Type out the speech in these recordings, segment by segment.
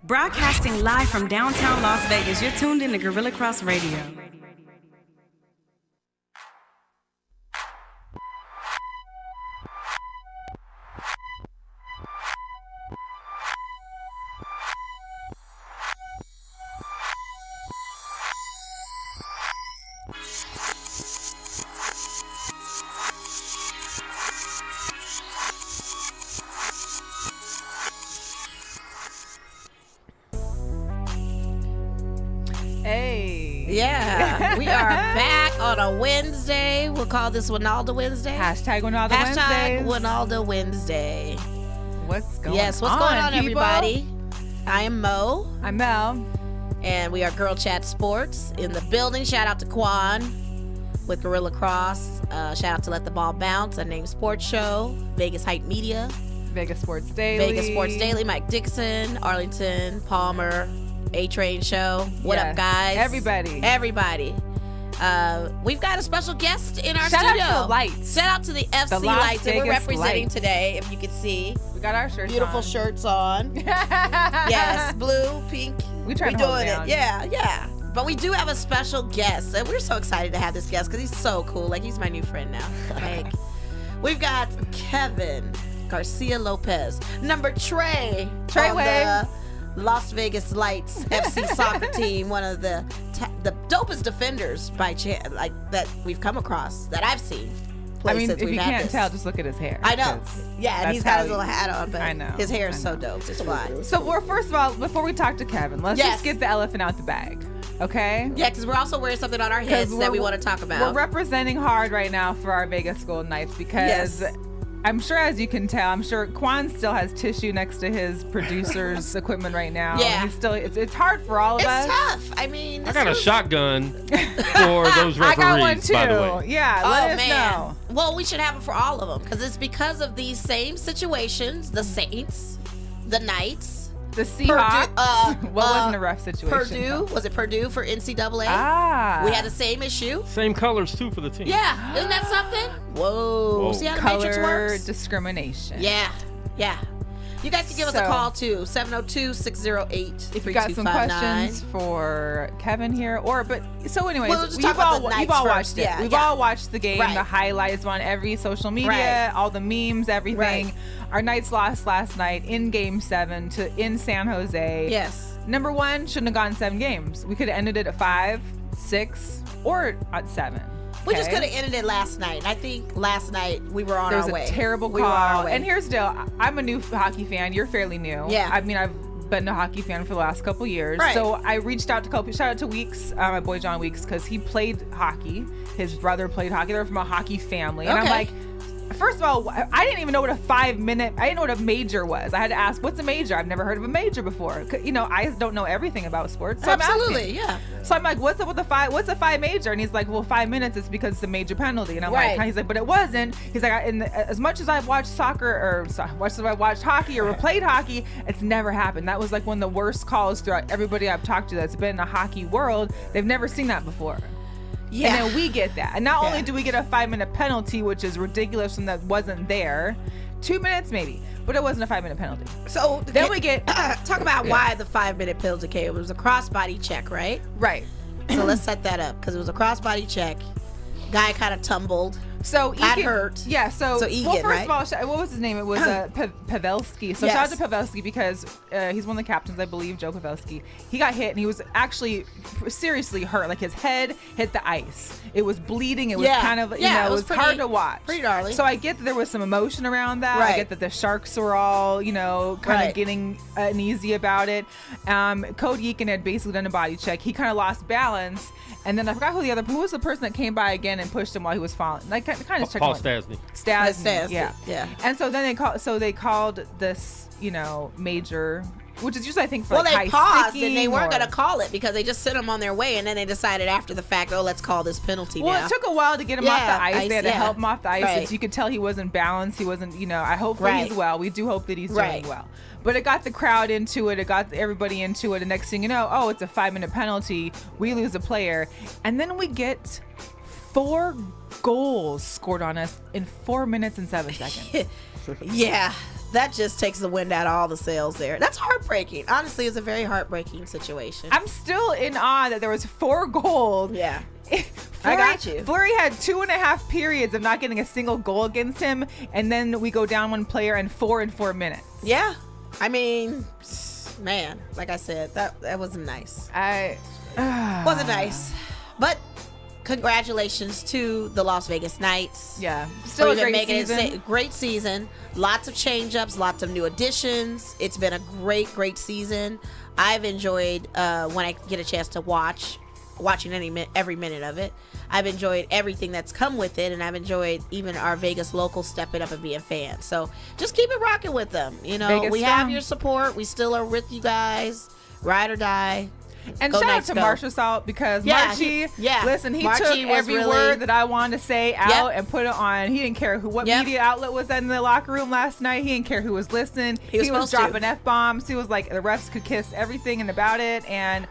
Broadcasting live from downtown Las Vegas, you're tuned in to Guerilla Cross Radio. Yeah, we are back on a Wednesday. We'll call this Winalda Wednesday. Hashtag Winalda Wednesday. Hashtag Winalda Wednesday. What's going on? Yes, what's going on, everybody? I am Mo. I'm Mel. And we are GirlChatSports in the building. Shout out to Quan with Gorilla Cross. Shout out to Let the Ball Bounce, a name sports show. Vegas Hype Media. Vegas Sports Daily. Mike Dixon, Arlington, Palmer. A-Train Show. What up, guys? Everybody. We've got a special guest in our studio. Shout out to the lights. Shout out to the FC Lights that we're representing lights. Today, if you can see. We got our shirts Beautiful on. shirts on. Yes, blue, pink. We try to hold it down. Yeah. But we do have a special guest, and we're so excited to have this guest because he's so cool. Like, he's my new friend now. Like, we've got Kevin Garcia-Lopez, number Trey on Way. The Las Vegas Lights FC soccer team, one of the dopest defenders that we've come across that I've seen. I mean, if you can't tell, just look at his hair. I know. Yeah, and he's got his little hat on, but I know, his hair is so dope. It's fly. So, first of all, before we talk to Kevin, let's just get the elephant out the bag, okay? Yeah, because we're also wearing something on our heads that we want to talk about. We're representing hard right now for our Vegas Golden Knights because... Yes. I'm sure, as you can tell, Quan still has tissue next to his producer's equipment right now. Yeah. He's still, it's hard for all of us. It's tough. I mean, I got a shotgun for those referees, I got one too. By the way. Yeah, let us know. Well, we should have it for all of them because it's because of these same situations, the Saints, the Knights, the Seahawks. What wasn't a rough situation? Purdue. Was it Purdue for NCAA? We had the same issue. Same colors, too, for the team. Yeah. Isn't that something? Whoa. See how the Matrix works? Discrimination. Yeah. You guys can give us a call, too. 702-608-3259. If you got some questions for Kevin here. Anyways, you've all watched it. We've all watched the game. Right. The highlights on every social media, all the memes, everything. Right. Our Knights lost last night in Game 7 in San Jose. Yes. Number one, shouldn't have gone 7 games. We could have ended it at 5, 6, or at 7. We just could have ended it last night. I think last night we were on our way. There was a terrible call. And here's the deal. I'm a new hockey fan. You're fairly new. Yeah. I mean, I've been a hockey fan for the last couple years. Right. So I reached out to shout out to Weeks, my boy John Weeks, because he played hockey. His brother played hockey. They're from a hockey family. And I'm like, first of all, I didn't even know what I didn't know what a major was. I had to ask, what's a major? I've never heard of a major before. I don't know everything about sports. So absolutely, yeah. So I'm like, what's up with what's a 5 major? And he's like, well, 5 minutes is because it's a major penalty. And I'm like, he's like, but it wasn't. He's like, as much as I've watched I've watched hockey or played hockey, it's never happened. That was like one of the worst calls throughout everybody I've talked to that's been in the hockey world. They've never seen that before. Yeah. And then we get that. And not only do we get a 5-minute penalty, which is ridiculous and that wasn't there, 2 minutes maybe, but it wasn't a 5-minute penalty. So then we get talk about why the 5-minute penalty came. It was a crossbody check, right? Right. So let's set that up because it was a crossbody check. Guy kind of tumbled. So got hurt. Yeah. So Egan, first of all, what was his name? It was Pavelski. So shout out to Pavelski because he's one of the captains, I believe, Joe Pavelski. He got hit and he was actually seriously hurt. Like his head hit the ice. It was bleeding. It was kind of, it was hard to watch. Pretty gnarly. So I get that there was some emotion around that. Right. I get that the Sharks were all, kind of getting uneasy about it. Cody Eakin had basically done a body check. He kind of lost balance. And then I forgot who was the person that came by again and pushed him while he was falling. Like kind of Paul Stasny. Stasny. Yeah. And so then they called this, major, which is usually I think for they high paused sticking and they weren't going to call it because they just sent them on their way, and then they decided after the fact, let's call this penalty. Well, now. It took a while to get him off the ice. They had to help him off the ice. Right. So you could tell he wasn't balanced. He wasn't. I hope he's well. We do hope that he's doing well. But it got the crowd into it. It got everybody into it. And next thing you know, it's a 5-minute penalty. We lose a player. And then we get 4 goals scored on us in 4 minutes and 7 seconds. Yeah. that just takes the wind out of all the sails there. That's heartbreaking. Honestly, it's a very heartbreaking situation. I'm still in awe that there was 4 goals. Yeah. Fleury, I got you. Fleury had 2.5 periods of not getting a single goal against him, and then we go down 1 player and 4 in 4 minutes. Yeah. I mean, man, like I said, that wasn't nice. Wasn't nice. But congratulations to the Las Vegas Knights. Yeah. Still a For even great making season. it a great season. Lots of change-ups, lots of new additions. It's been a great season. I've enjoyed when I get a chance to watching every minute of it. I've enjoyed everything that's come with it, and I've enjoyed even our Vegas locals stepping up and being fans. So just keep it rocking with them. You know, Vegas we strong. have your support. We still are with you guys. Ride or die. And Go shout out Knights, to go. Marshall Salt because Yeah, Marchie, yeah. listen, he Marchie took was every really- word that I wanted to say out Yep. and put it on. He didn't care what Yep. media outlet was in the locker room last night. He didn't care who was listening. He was supposed to. dropping F-bombs. He was like, the refs could kiss everything and about it. And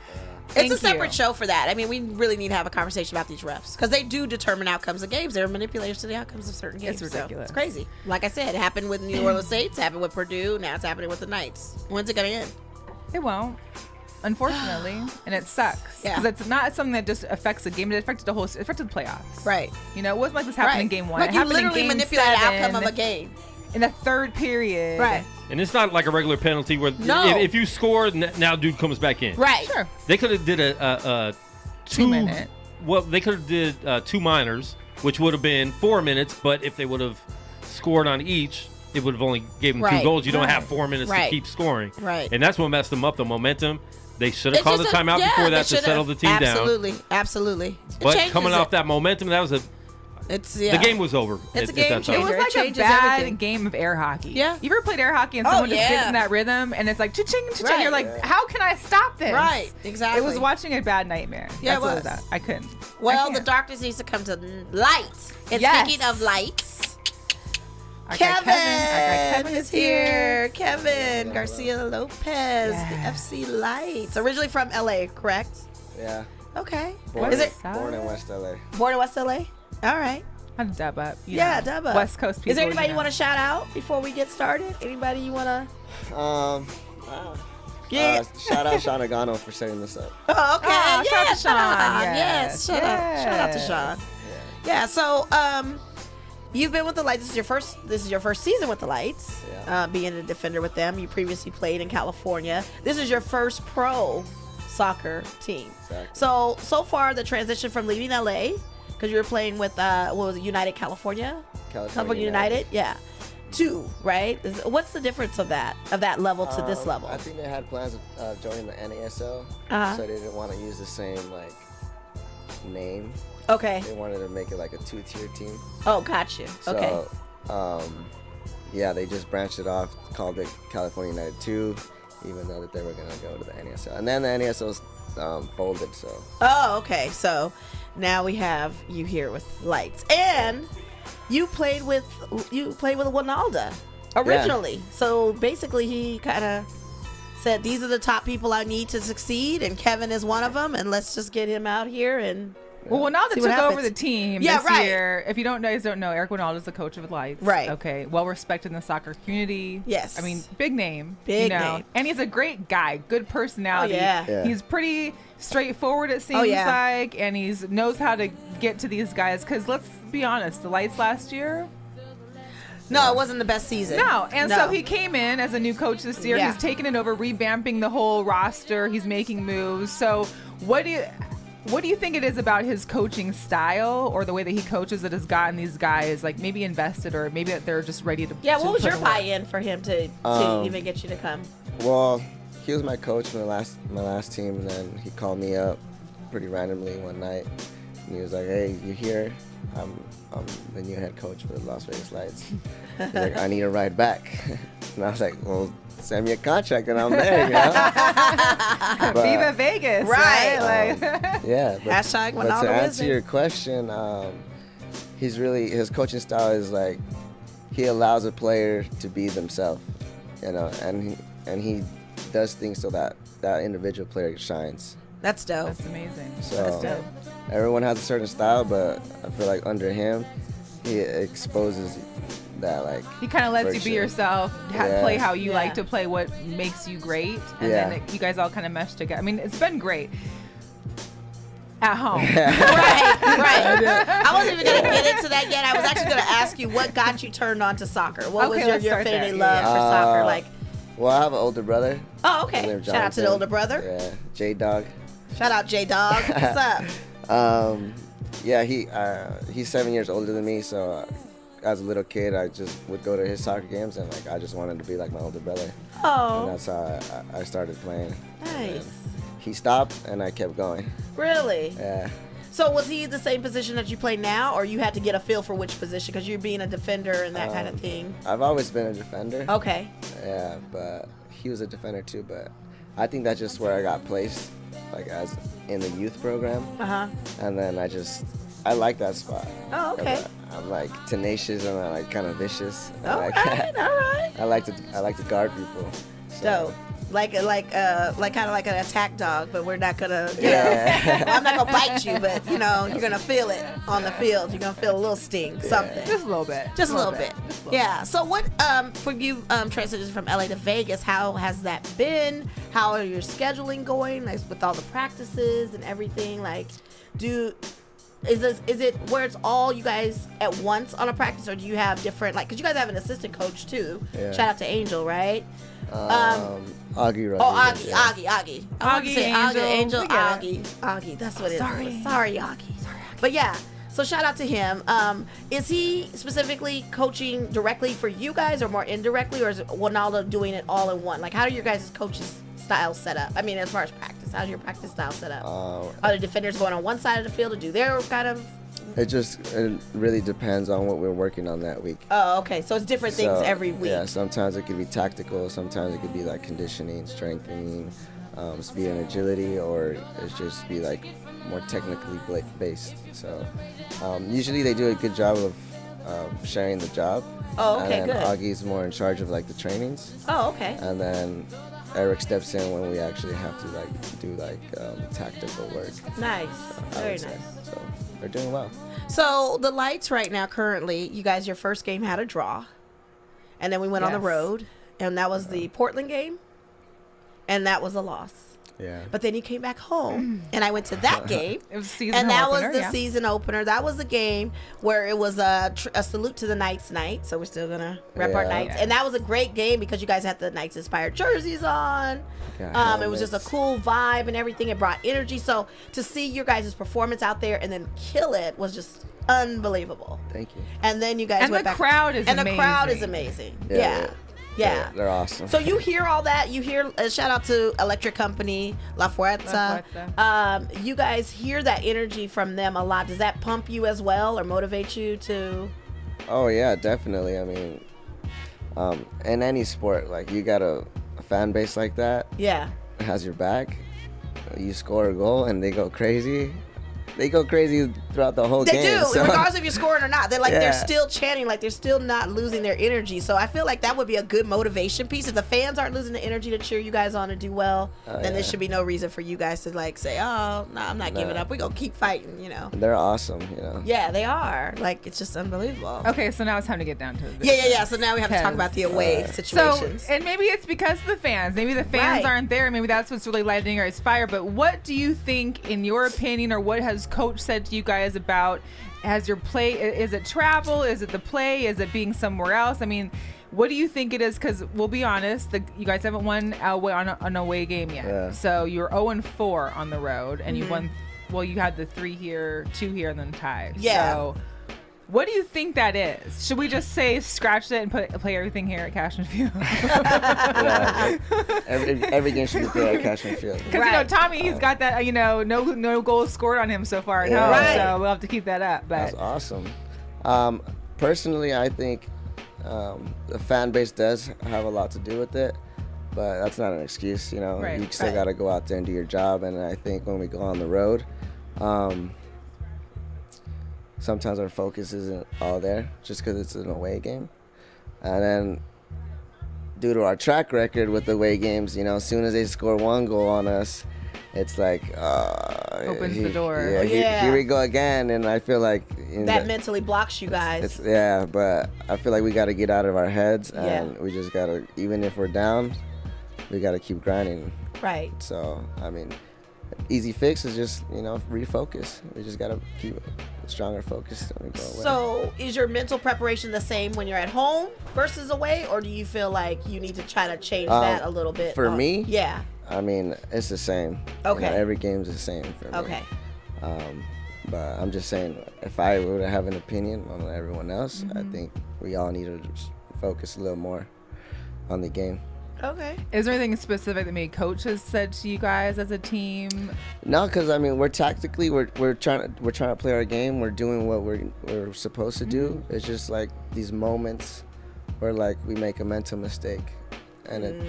It's a separate show for that. I mean, we really need to have a conversation about these refs because they do determine outcomes of games. They're manipulators to the outcomes of certain games. It's So ridiculous. it's crazy. Like I said, it happened with New Orleans Saints, happened with Purdue, now it's happening with the Knights. When's it going to end? It won't. Unfortunately, and it sucks Yeah. because it's not something that just affects the game. It affected it affected the playoffs. Right. You know, it wasn't like this happened in Right. game 1. Like it you happened literally in game manipulate the 7 outcome of a game. in the 3rd period. Right. And it's not like a regular penalty where No. if you score, now dude comes back in. Right. Sure. They could have did a 2 minute. Well, they could have did 2 minors, which would have been 4 minutes. But if they would have scored on each, it would have only gave them 2 Right. goals. You don't Right. have 4 minutes Right. to keep scoring. Right. And that's what messed them up. The momentum. They should have It's called a just a- timeout yeah, before they that to should've. settle the team down. Absolutely. It But changes coming it. off that momentum, that was The game was over. It's a at game that time. It changer. was like a changes bad everything. game of air hockey. Yeah. You ever played air hockey and Oh, someone just gets yeah. in that rhythm and it's like cha-ching, cha-ching. Right. You're like, how can I stop this? Right, exactly. It was watching a bad nightmare. Yeah, That's it what was. at. I couldn't. Well, I the can't. darkness needs to come to light. And Yes. speaking of lights, Our guy Kevin, Our guy is here. Kevin Garcia-Lopez, Yes. the FC Lights. Originally from LA, correct? Yeah. Okay. Born, Is it born in West LA. born in West LA? All right. I'd dub up. you Yeah, know. dub up. West Coast people. Is there anybody you know. want to shout out before we get started? Anybody you want to? Yeah. Shout out Sean Agano for setting this up. Oh, okay. Oh, yeah, shout out to shout out. Sean. Yes. Shout out to Yes. Sean. Yeah. So, you've been with the Lights. This is your first season with the Lights. Yeah. Being a defender with them. You previously played in California. This is your first pro soccer team. Exactly. So far the transition from leaving LA, because you were playing with what was it, United California? California United. Yeah. 2, right? What's the difference of that level to this level? I think they had plans of joining the NASL, Uh-huh. so they didn't want to use the same name. Okay. They wanted to make it like a 2-tier team. Oh, got you. Okay. So, yeah, they just branched it off, called it California United 2, even though that they were gonna go to the NASL, and then the NASL's folded. So. Oh, okay. So now we have you here with Lights, and you played with Winalda originally. So basically, he kind of said, "These are the top people I need to succeed, and Kevin is one of them. And let's just get him out here and." Well, Winalda See took what over happens. the team Yeah, this right. year. If you don't know, Eric Winalda is the coach of the Lights. Right. Okay. Well respected in the soccer community. Yes. I mean, big name. Big you know? name. And he's a great guy. Good personality. Oh, yeah. Yeah. He's pretty straightforward, it seems yeah. like, and he knows how to get to these guys. Because let's be honest, the Lights last year. No, it wasn't the best season. No, and No. so he came in as a new coach this year. Yeah. He's taken it over, revamping the whole roster. He's making moves. So what do you think it is about his coaching style or the way that he coaches that has gotten these guys maybe invested or maybe that they're just ready to? Yeah, to what was put your in work? buy-in for him to even get you to come? Well, he was my coach for my last team, and then he called me up pretty randomly one night, and he was like, "Hey, you here? I'm the new head coach for the Las Vegas Lights." He's like, "I need a ride back," and I was like, "Well, send me a contract, and I'm there." You know? But, Viva Vegas, Right. right? yeah. But, Hashtag but Winalda to answer Wisdom. your question, his coaching style is he allows a player to be themselves, you know, and he does things so that individual player shines. That's dope. That's amazing. So That's dope. everyone has a certain style, but I feel like under him, he exposes that like. He kind of lets you be friction. yourself, Yeah. play how you Yeah. like to play, what makes you great, and Yeah. then you guys all kind of mesh together. I mean, it's been great at home. Right. I wasn't even gonna get into that yet. I was actually gonna ask you what got you turned on to soccer. What Okay, was let's your start affinity there. love for soccer? Uh, Like, Well, I have an older brother. oh, okay. William Shout out to the Johnson. older brother. Yeah, J Dog. Shout out J Dog. What's up? Yeah, he's 7 years older than me, so as a little kid, I just would go to his soccer games, and like I just wanted to be like my older brother, and Oh, that's how I started playing. nice. And he stopped, and I kept going. Really? Yeah. So was he the same position that you play now, or you had to get a feel for which position because you're being a defender and that kind of thing? I've always been a defender. Okay. Yeah, but he was a defender too. But I think that's just where I got placed, like as in the youth program, and then I like that spot. Oh, okay. I'm like tenacious and I'm like kind of vicious. All right. All right. I like to guard people. So. Dope. Like kind of like an attack dog, but we're not gonna. Yeah. Well, I'm not gonna bite you, but you're gonna feel it on the field. You're gonna feel a little sting, something. Just a little bit. Just a little bit. Yeah. So what for you transitions from LA to Vegas, how has that been? How are your scheduling going? Like with all the practices and everything? Like is it where it's all you guys at once on a practice, or do you have different cuz you guys have an assistant coach too. Yeah. Shout out to Angel, right? Augie Rodriguez. Oh, Augie. I wanted to Augie, say Angel, we get Augie. That's what it is. Sorry. Sorry, Augie. But yeah, so shout out to him. Is he specifically coaching directly for you guys or more indirectly, or is Ronaldo doing it all in one? Like, how are your guys' coaches' style set up? I mean, as far as practice, how's your practice style set up? Are the defenders going on one side of the field to do their kind of... It really depends on what we're working on that week. Oh, okay. So it's different things So, every week. Yeah, sometimes it could be tactical, sometimes it could be like conditioning, strengthening, speed and agility, or it's just be like more technically based. So usually they do a good job of sharing the job. Oh, okay, and then good. Augie's more in charge of like the trainings, Oh, okay. and then Eric steps in when we actually have to do tactical work. Nice. I Very would say. nice. So they're doing well. So the lights right now, currently, you guys, your first game had a draw, and then we went on the Yes. road, and that was the Portland game, and that was a loss. Yeah. But then you came back home, and I went to that game, It was season and that opener, was the yeah. season opener. That was the game where it was a salute to the Knights night. So we're still gonna rep our Yeah. Knights, and that was a great game because you guys had the Knights inspired jerseys on. Yeah, It was just a helmets. cool vibe and everything. It brought energy. So to see your guys' performance out there and then kill it was just unbelievable. Thank you. And then you guys And went the back, crowd is and the crowd is amazing. amazing. Yeah. Yeah. They're awesome. So you hear all that. You hear shout out to Electric Company, La Fuerza. You guys hear that energy from them a lot. Does that pump you as well or motivate you to? Oh yeah, definitely. I mean, in any sport, like you got a fan base like that Yeah. has your back. You score a goal and they go crazy. They go crazy throughout the whole They game. do, so- regardless if you're scoring or not. They're like they're Yeah. still chanting, like they're still not losing their energy. So I feel like that would be a good motivation piece. If the fans aren't losing the energy to cheer you guys on and do well, then there yeah. should be no reason for you guys to like say, "Oh, no, I'm not giving up. We're gonna keep fighting." You know? They're awesome, you know. Yeah, they are. Like it's just unbelievable. Okay, so now it's time to get down to it. Yeah. So now we have to talk about the away So, situations. and maybe it's because of the fans. Maybe the fans Right. aren't there. Maybe that's what's really lighting your fire. But what do you think, in your opinion, or what has Coach said to you guys about has your play? Is it travel? Is it the play? Is it being somewhere else? I mean, what do you think it is? Because we'll be honest, you guys haven't won away on an away game yet. Yeah. So you're 0-4 on the road, and you won. Well, you had the 3 here, 2 here, and then tie. Yeah. So what do you think that is? Should we just say scratch it and play everything here at Cashman Field? Yeah, every game should be played at Cashman Field. Because you know Tommy, he's got that no goals scored on him so far at Yeah. home, Right. so we'll have to keep that up. But That's awesome. Personally, I think the fan base does have a lot to do with it, but that's not an excuse. You know, Right. you still Right. got to go out there and do your job. And I think when we go on the road, sometimes our focus isn't all there just because it's an away game. And then due to our track record with away games, you know, as soon as they score one goal on us, it's like Opens the door. Yeah, here we go again, and I feel like that mentally blocks you guys. But I feel like we got to get out of our heads, and we just got to, even if we're down, we got to keep grinding. Right. So I mean, easy fix is just refocus. We just got to keep stronger focus and go away. So is your mental preparation the same when you're at home versus away, or do you feel like you need to try to change that a little bit? For me, yeah. I mean, it's the same. Okay. Every game's the same for me. Okay. But I'm just saying, if I were to have an opinion on everyone else, I think we all need to just focus a little more on the game. Okay. Is there anything specific that maybe coach has said to you guys as a team? No, because I mean, we're tactically we're trying to play our game. We're doing what we're supposed to do. It's just like these moments where like we make a mental mistake, and it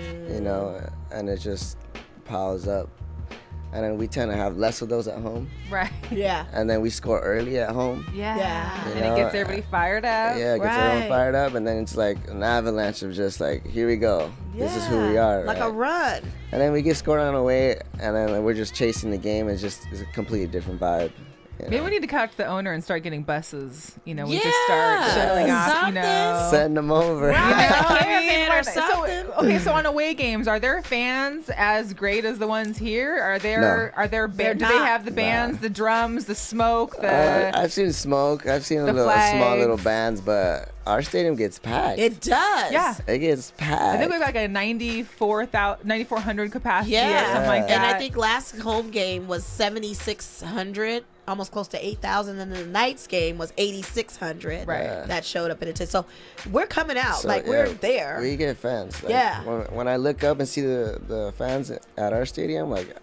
and it just piles up, and then we tend to have less of those at home. Right. Yeah. And then we score early at home. Yeah. And it gets everybody fired up. Yeah, it gets everyone fired up, and then it's like an avalanche of just like, here we go. This is who we are. Like a run. And then we get scored on away, and then we're just chasing the game. It's a completely different vibe. Maybe we need to talk to the owner and start getting buses. We just start shuttling off, send them over. Right, or something. So on away games, are there fans as great as the ones here? Are there? No. Are there? Do they have the bands, the drums, the smoke? I've seen smoke. I've seen small little bands, but our stadium gets packed. It does. Yeah. It gets packed. I think we have like a 9,400 capacity or something like that. And I think last home game was 7,600. Almost close to 8,000, and then the Knights game was 8,600. Right. That showed up in it. So we're coming out. So, we're there. We get fans. Like, yeah. When I look up and see the fans at our stadium, like,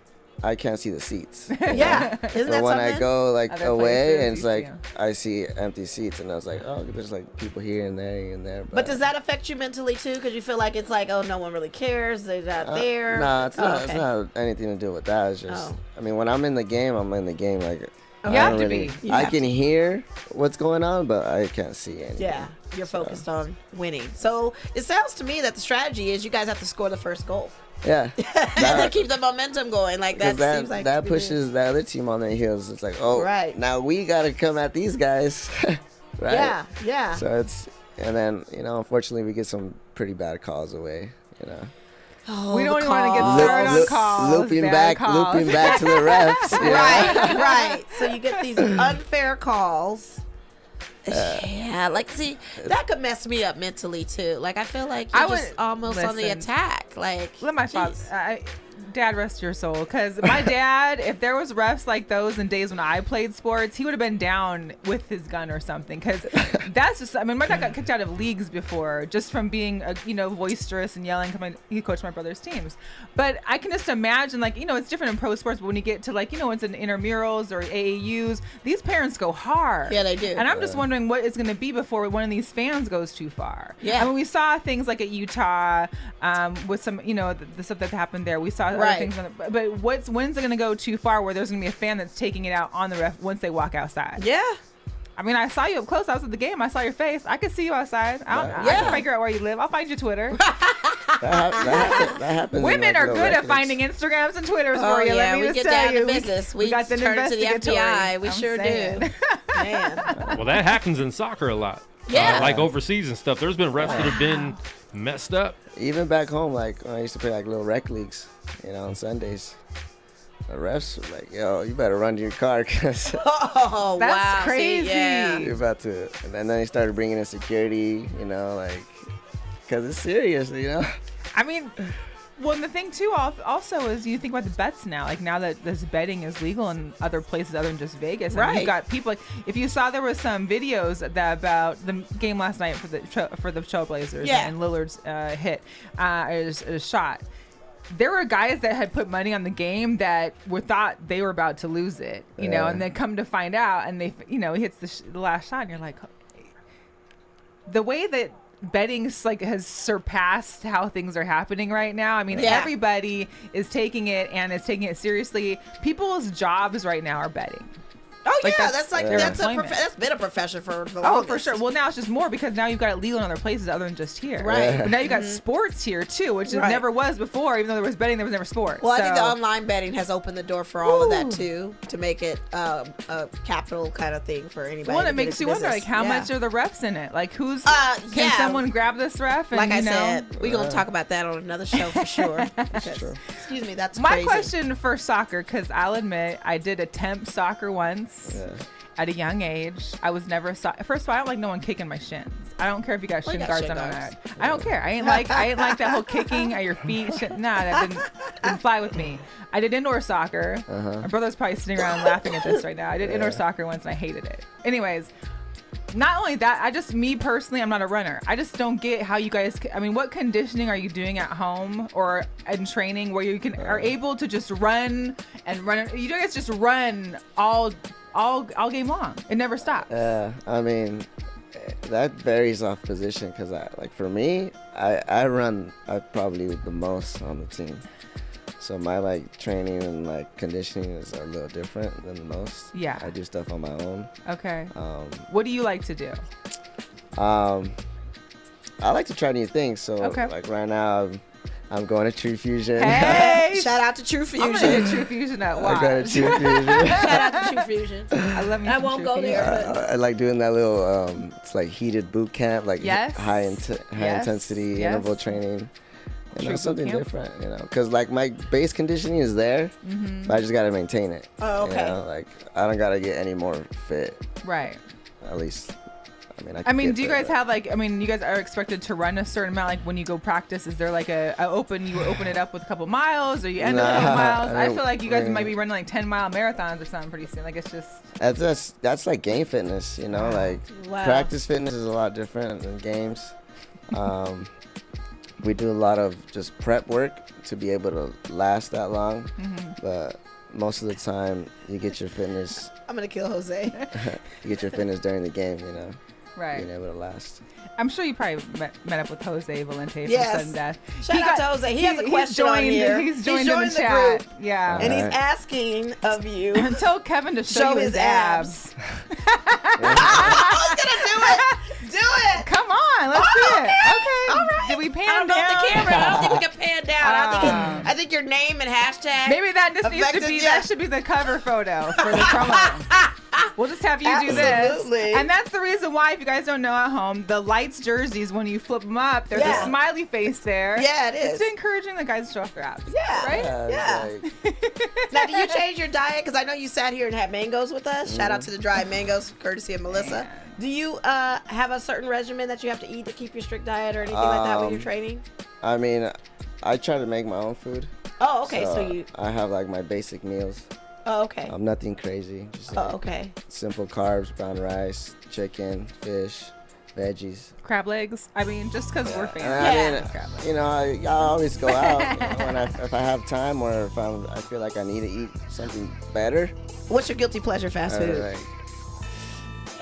I can't see the seats. Yeah. Isn't that when something? I go like Other away, places, and it's like I see empty seats, and I was like, oh, there's like people here and there. But does that affect you mentally too? Because you feel like it's like, oh, no one really cares. They're not there. No, it's not. It's not anything to do with that. It's just, I mean, when I'm in the game, I'm in the game. Like, you have to be. I can hear what's going on, but I can't see anything. Yeah, you're focused on winning. So it sounds to me that the strategy is you guys have to score the first goal. Yeah. That keep the momentum going. Like that seems like that pushes the other team on their heels. It's like, oh, right. Now we got to come at these guys. Right? Yeah. So and then, unfortunately we get some pretty bad calls away, Oh, we don't even want to get started on calls. Looping back to the refs. Right. So you get these unfair calls. Yeah, like, see, that could mess me up mentally too. Like, I feel like you're just almost on the attack. Like, let my father. Dad, rest your soul. Because my dad, if there was refs like those in days when I played sports, he would have been down with his gun or something. Because that's just, I mean, my dad got kicked out of leagues before just from being, boisterous and yelling. Because he coached my brother's teams. But I can just imagine, like, it's different in pro sports. But when you get to, like, it's in intramurals or AAUs, these parents go hard. Yeah, they do. And I'm just wondering what it's going to be before one of these fans goes too far. Yeah. I mean, we saw things like at Utah with some, the stuff that happened there. We saw other things. But when's it going to go too far where there's going to be a fan that's taking it out on the ref once they walk outside? Yeah. I mean, I saw you up close. I was at the game. I saw your face. I could see you outside. I can figure out where you live. I'll find your Twitter. that happens. Women are good at finding Instagrams and Twitters for you. Let me just tell you. We get down to business. We got the turn to the FBI. We sure do. Man. Well, that happens in soccer a lot. Yeah. Like overseas and stuff. There's been refs that have been messed up. Even back home, like when I used to play like little rec leagues, on Sundays. The refs were like, yo, you better run to your car because that's crazy. You're about to. And then they started bringing in security, because it's serious, I mean, well, and the thing too also is you think about the bets now. Like now that this betting is legal in other places other than just Vegas, right? And you've got people. Like, if you saw, there was some videos about the game last night for the Trailblazers and Lillard's hit is shot. There were guys that had put money on the game that thought they were about to lose it, and then come to find out, and they, he hits the last shot, and you're like, the way that betting has surpassed how things are happening right now. I mean, everybody is taking it seriously. People's jobs right now are betting. Oh Like, yeah, that's that's their that's employment. that's been a profession for the Oh, longest. for sure. Well, now it's just more because now you've got it legal in other places other than just here. Right. But now you got sports here too, which it Right. never was before. Even though there was betting, there was never sports. Well, I think the So- online betting has opened the door for all of that Ooh. too, to make it a capital kind of thing for anybody. Well, to it get makes into you wonder, business. like, how Yeah. much are the refs in it? Like, can yeah. someone grab this ref? And, Like I you know? said, we're gonna talk about that on another show for sure. Because- true. Excuse me, that's My crazy. question for soccer, because I'll admit I did attempt soccer once. Yeah. At a young age. I was never first of all, I don't like no one kicking my shins. I don't care if you got Well, you shin got guards shin on or guards. not. I don't care. I ain't like that whole kicking at your feet shit. Nah, that didn't fly with me. I did indoor soccer. My brother's probably sitting around laughing at this right now. I did indoor soccer once and I hated it. Anyways, not only that, me personally, I'm not a runner. I just don't get how you guys, I mean, what conditioning are you doing at home or in training where you are able to just run and run? You guys just run all game long. It never stops. I mean, that varies off position because for me, I run probably the most on the team. So my training and conditioning is a little different than the most. Yeah. I do stuff on my own. Okay. What do you like to do? I like to try new things. So Okay. right now, I'm going to True Fusion. Hey, Shout out to True I'm gonna Fusion. get True Fusion at I watch. go to True Fusion. Shout out to True Fusion. I love me. I some won't True go Fusion. there. I like doing that little, it's like heated boot camp, Yes. high Yes. intensity Yes. interval training. True Know, something boot camp. different, because my base conditioning is there, but I just gotta maintain it. Oh, okay. I don't gotta get any more fit. Right. At least, I mean, do you guys have you guys are expected to run a certain amount? Like when you go practice, is there like you open it up with a couple miles or you end with a couple miles? I feel like you guys might be running like 10-mile marathons or something pretty soon. Like it's just. That's like game fitness, Wow. Practice fitness is a lot different than games. We do a lot of just prep work to be able to last that long, but most of the time you get your fitness. I'm gonna kill Jose. You get your fitness during the game, Right. being able to last. I'm sure you probably met up with Jose Valente Yes. from Sudden Death. Shout out to Jose. He has a question on here. He's joined joined the the chat. group. Yeah. And he's Alright. asking of you. And tell Kevin to show you his abs. I was gonna do it. Do it. Come on, let's see it. Okay. All right. Did we pan I don't know down? the camera. I don't think we can pan down. I think your name and hashtag. Maybe that just needs to affected- be yeah. that should be the cover photo for the promo. We'll just have you do Absolutely. this. And that's the reason why, if you guys don't know at home, the lights jerseys, when you flip them up, there's Yeah. a smiley face there. Yeah, it is. It's encouraging the guys to show off their abs. Yeah. Right? Yeah. Now, do you change your diet? Because I know you sat here and had mangoes with us. Shout out to the dried mangoes, courtesy of Melissa. Do you have a certain regimen that you have to eat to keep your strict diet or anything like that when you're training? I mean, I try to make my own food. Oh, okay. So you. I have my basic meals. Oh, okay. Nothing crazy. Just Oh, okay. simple carbs, brown rice, chicken, fish, veggies. Crab legs. I mean, just because we're fans. I mean, I always go out when if I have time or if I feel like I need to eat something better. What's your guilty pleasure fast food?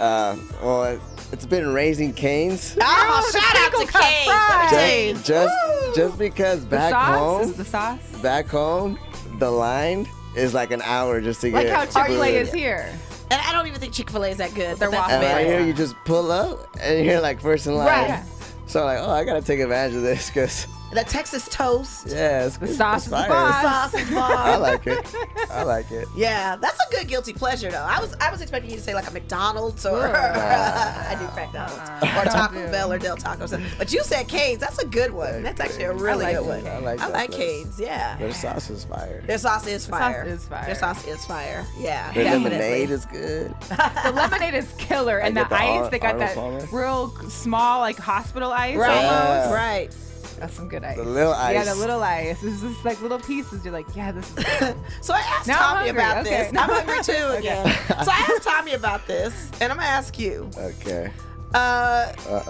Well, it's been Raising Cane's. Oh, shout out to Cane's. Let me tell you. Just because The back sauce home, is the sauce. back home, the line is like an hour just to Like get how Chick-fil-A food. is here. And I don't even think Chick-fil-A is that good. They're But that's waffle And right fair. here, you just pull up and you're like first in line. Right. So I'm like, I gotta take advantage of this because The Texas toast. The sauce is the fire. boss. Sauce is bomb. I like it. I like it. Yeah, that's a good guilty pleasure though. I was expecting you to say like a McDonald's or I do McDonald's or Taco Bell or Del Taco. But you said Cane's. That's a good one. That's actually a really like good one. I like I that like place. Cane's. Yeah. Their sauce is fire. Their sauce is fire. is fire. Their sauce is fire. Yeah. Their definitely. lemonade is good. The lemonade is killer, and get the the ice, they got Arnold that Palmer. real small, like hospital ice Right. almost. Right. That's some good ice. The little ice. Yeah, the little ice. It's just like little pieces. You're like, yeah, this is good. So I asked Now I'm Tommy hungry. about Okay. this. I'm hungry too again. So I asked Tommy about this, and I'm gonna ask you. Okay.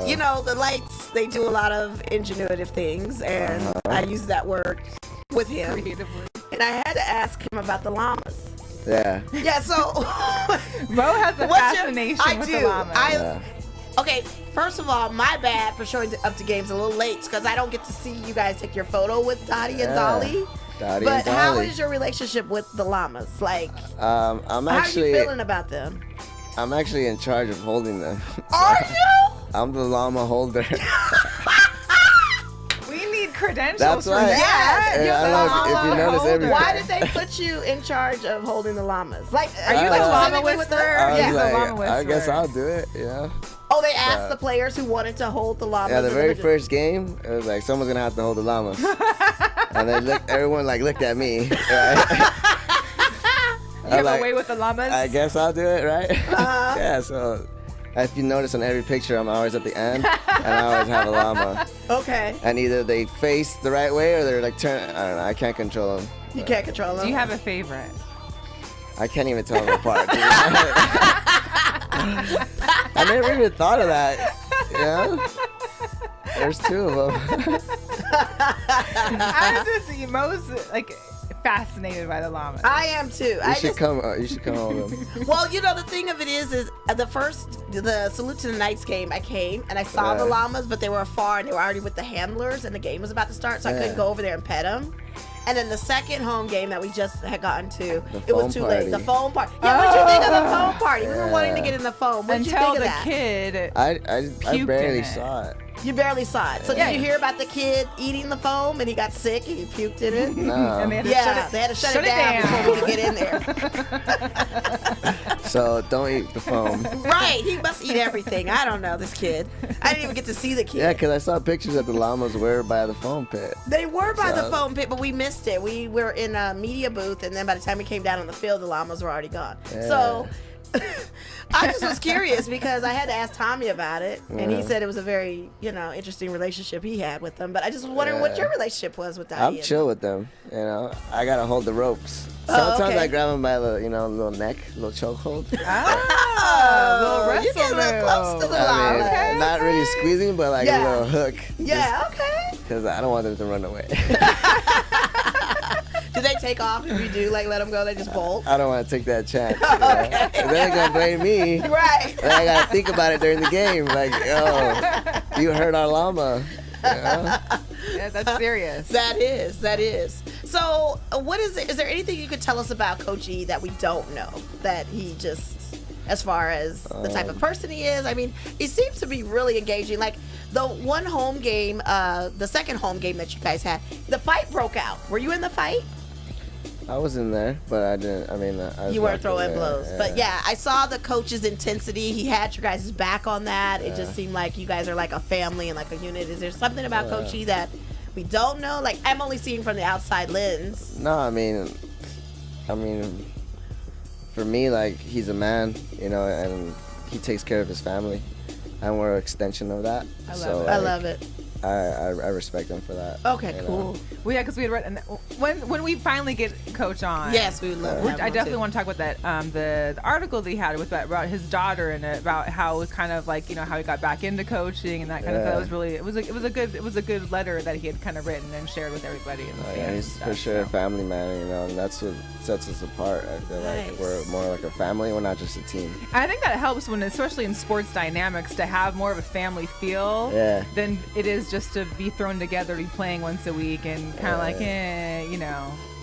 You know, the lights, they do a lot of ingenuitive things, and I use that word with him. Creatively. And I had to ask him about the llamas. Yeah. Yeah, so Mo has a what's your- fascination I with do. the llama. Okay, first of all, my bad for showing up to games a little late because I don't get to see you guys take your photo with Dottie and Yeah. Dolly. Dottie But and how Dolly. is your relationship with the llamas? Like, I'm how are you actually feeling about them? I'm actually in charge of holding them. Are you? I'm the llama holder. We need credentials That's for why. that. Yeah, You're I the don't know if llama you notice holder. everything. Why did they put you in charge of holding the llamas? Like, Are you the llama specifically with them? whisperer? I was Yeah, he's a like, llama I guess whisperer. I'll do it. Oh, they asked the players who wanted to hold the llamas. Yeah, the and very they just- first game, it was like someone's gonna have to hold the llamas, and everyone looked at me. Right? You have a way with the llamas? I guess I'll do it, right? Yeah. So, if you notice on every picture, I'm always at the end, and I always have a llama. Okay. And either they face the right way or they're like turn. I don't know. I can't control them. You can't control them. Do you have a favorite? I can't even tell them apart. I never even thought of that. There's two of them. I'm just most fascinated by the llamas. I am too. You should come hold them. Well, the thing of it is the Salute to the Knights game, I came and I saw the Yeah. llamas, but they were afar and they were already with the handlers and the game was about to start, so I couldn't go over there and pet them. And then the second home game that we just had gotten to, it was foam too late. party. The foam party. Yeah, what'd you think of the foam party? We were wanting to get in the foam. What'd you Until think of the that? kid. I Puked barely in it. saw it. You barely saw it. So Yeah. did you hear about the kid eating the foam and he got sick and he puked in it? No. And they had to Yeah, they had to shut it down before we could get in there. So don't eat the foam. Right, he must eat everything. I don't know, this kid. I didn't even get to see the kid. Yeah, because I saw pictures that the llamas were by the foam pit. They were by the So- foam pit, but we missed it. We were in a media booth, and then by the time we came down on the field, the llamas were already gone. Yeah. So I just was curious because I had to ask Tommy about it, and he Yeah. said it was a very, interesting relationship he had with them. But I just was wondering what Yeah. your relationship was with I'm Diane. chill with them. I gotta hold the ropes. Oh, Sometimes okay. I grab them by the, little neck, little chokehold. Oh, little you get a little close to the I mean, llama. not really squeezing, but like Yeah. a little hook. Yeah, okay. Because I don't want them to run away. Do they take off if you do let them go? They just bolt. I don't want to take that chance. And then they're gonna blame me. Right. And I gotta think about it during the game. Like, oh, you hurt our llama. Yeah, that's serious. That is. So, what is it? Is there anything you could tell us about Coach E that we don't know? That he just, as far as the type of person he is, I mean, he seems to be really engaging. Like the one home game, the second home game that you guys had, the fight broke out. Were you in the fight? I was in there, but I didn't. I mean, I was You weren't watching throwing there, blows. But yeah, I saw the coach's intensity. He had your guys' back on that. It just seemed like you guys are like a family and like a unit. Is there something about Coach E that we don't know? Like, I'm only seeing from the outside lens. No, I mean, for me, like, he's a man, and he takes care of his family, and we're an extension of that. I love so, it. I like, love it. I respect him for that. Okay, you know. cool. Well, yeah, because we had read, and when we finally get Coach on. Yes, we would love that. I definitely want to talk about that. The article that he had with that about his daughter and about how it was kind of like how he got back into coaching and that kind of stuff. It was really it was a good letter that he had kind of written and shared with everybody. In the Yeah, fans he's and for stuff, sure a so. family man, and that's what sets us apart. I feel Nice. like we're more like a family. We're not just a team. I think that helps when, especially in sports dynamics, to have more of a family feel Yeah. than it is just to be thrown together, to be playing once a week, and kind of like,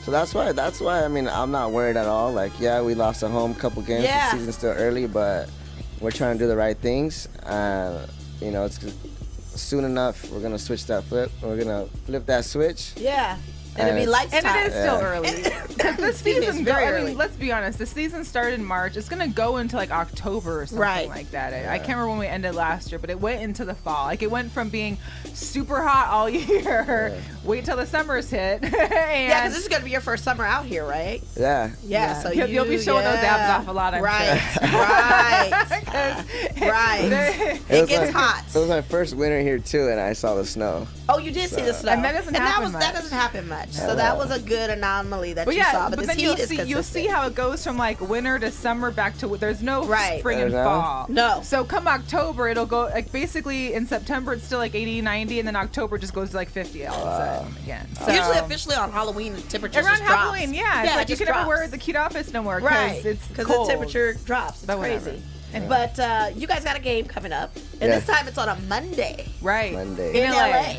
So that's why. I mean, I'm not worried at all. Like, yeah, we lost at home a couple games. Yeah. The season's still early, but we're trying to do the right things. It's soon enough. We're gonna switch that flip. We're gonna flip that switch. Yeah. And it'd be And- lights And time. it is still Yeah. early. Because the Excuse me, season, it's very early. let's be honest, the season started in March. It's going to go into like October or something Right. like that. I can't remember when we ended last year, but it went into the fall. Like it went from being super hot all year, wait till the summers hit. Yeah, because and this is going to be your first summer out here, right? Yeah. Yeah, so You'll be showing those abs off a lot, I'm right, sure. right. It It was gets my- hot. It was my first winter here too, and I saw the snow. Oh, you did see the snow, And that doesn't happen that much. doesn't happen much. So that was a good anomaly that But you yeah, saw. But but this then heat you'll is see consistent. how it goes from like winter to summer back to there's no Right. spring and There's no- fall. No. So come October it'll go like basically in September it's still like 80, 90 and then October just goes to like 50 all of a sudden again. So Usually officially on Halloween, the temperature around just drops. Halloween, yeah. It's it like you just can never drops. wear the cute outfits no more Right, it's because cold. the temperature drops. It's But whatever. crazy. Anyway. But you guys got a game coming up, and Yeah. this time it's on a Monday Right. Monday. in LA. LA.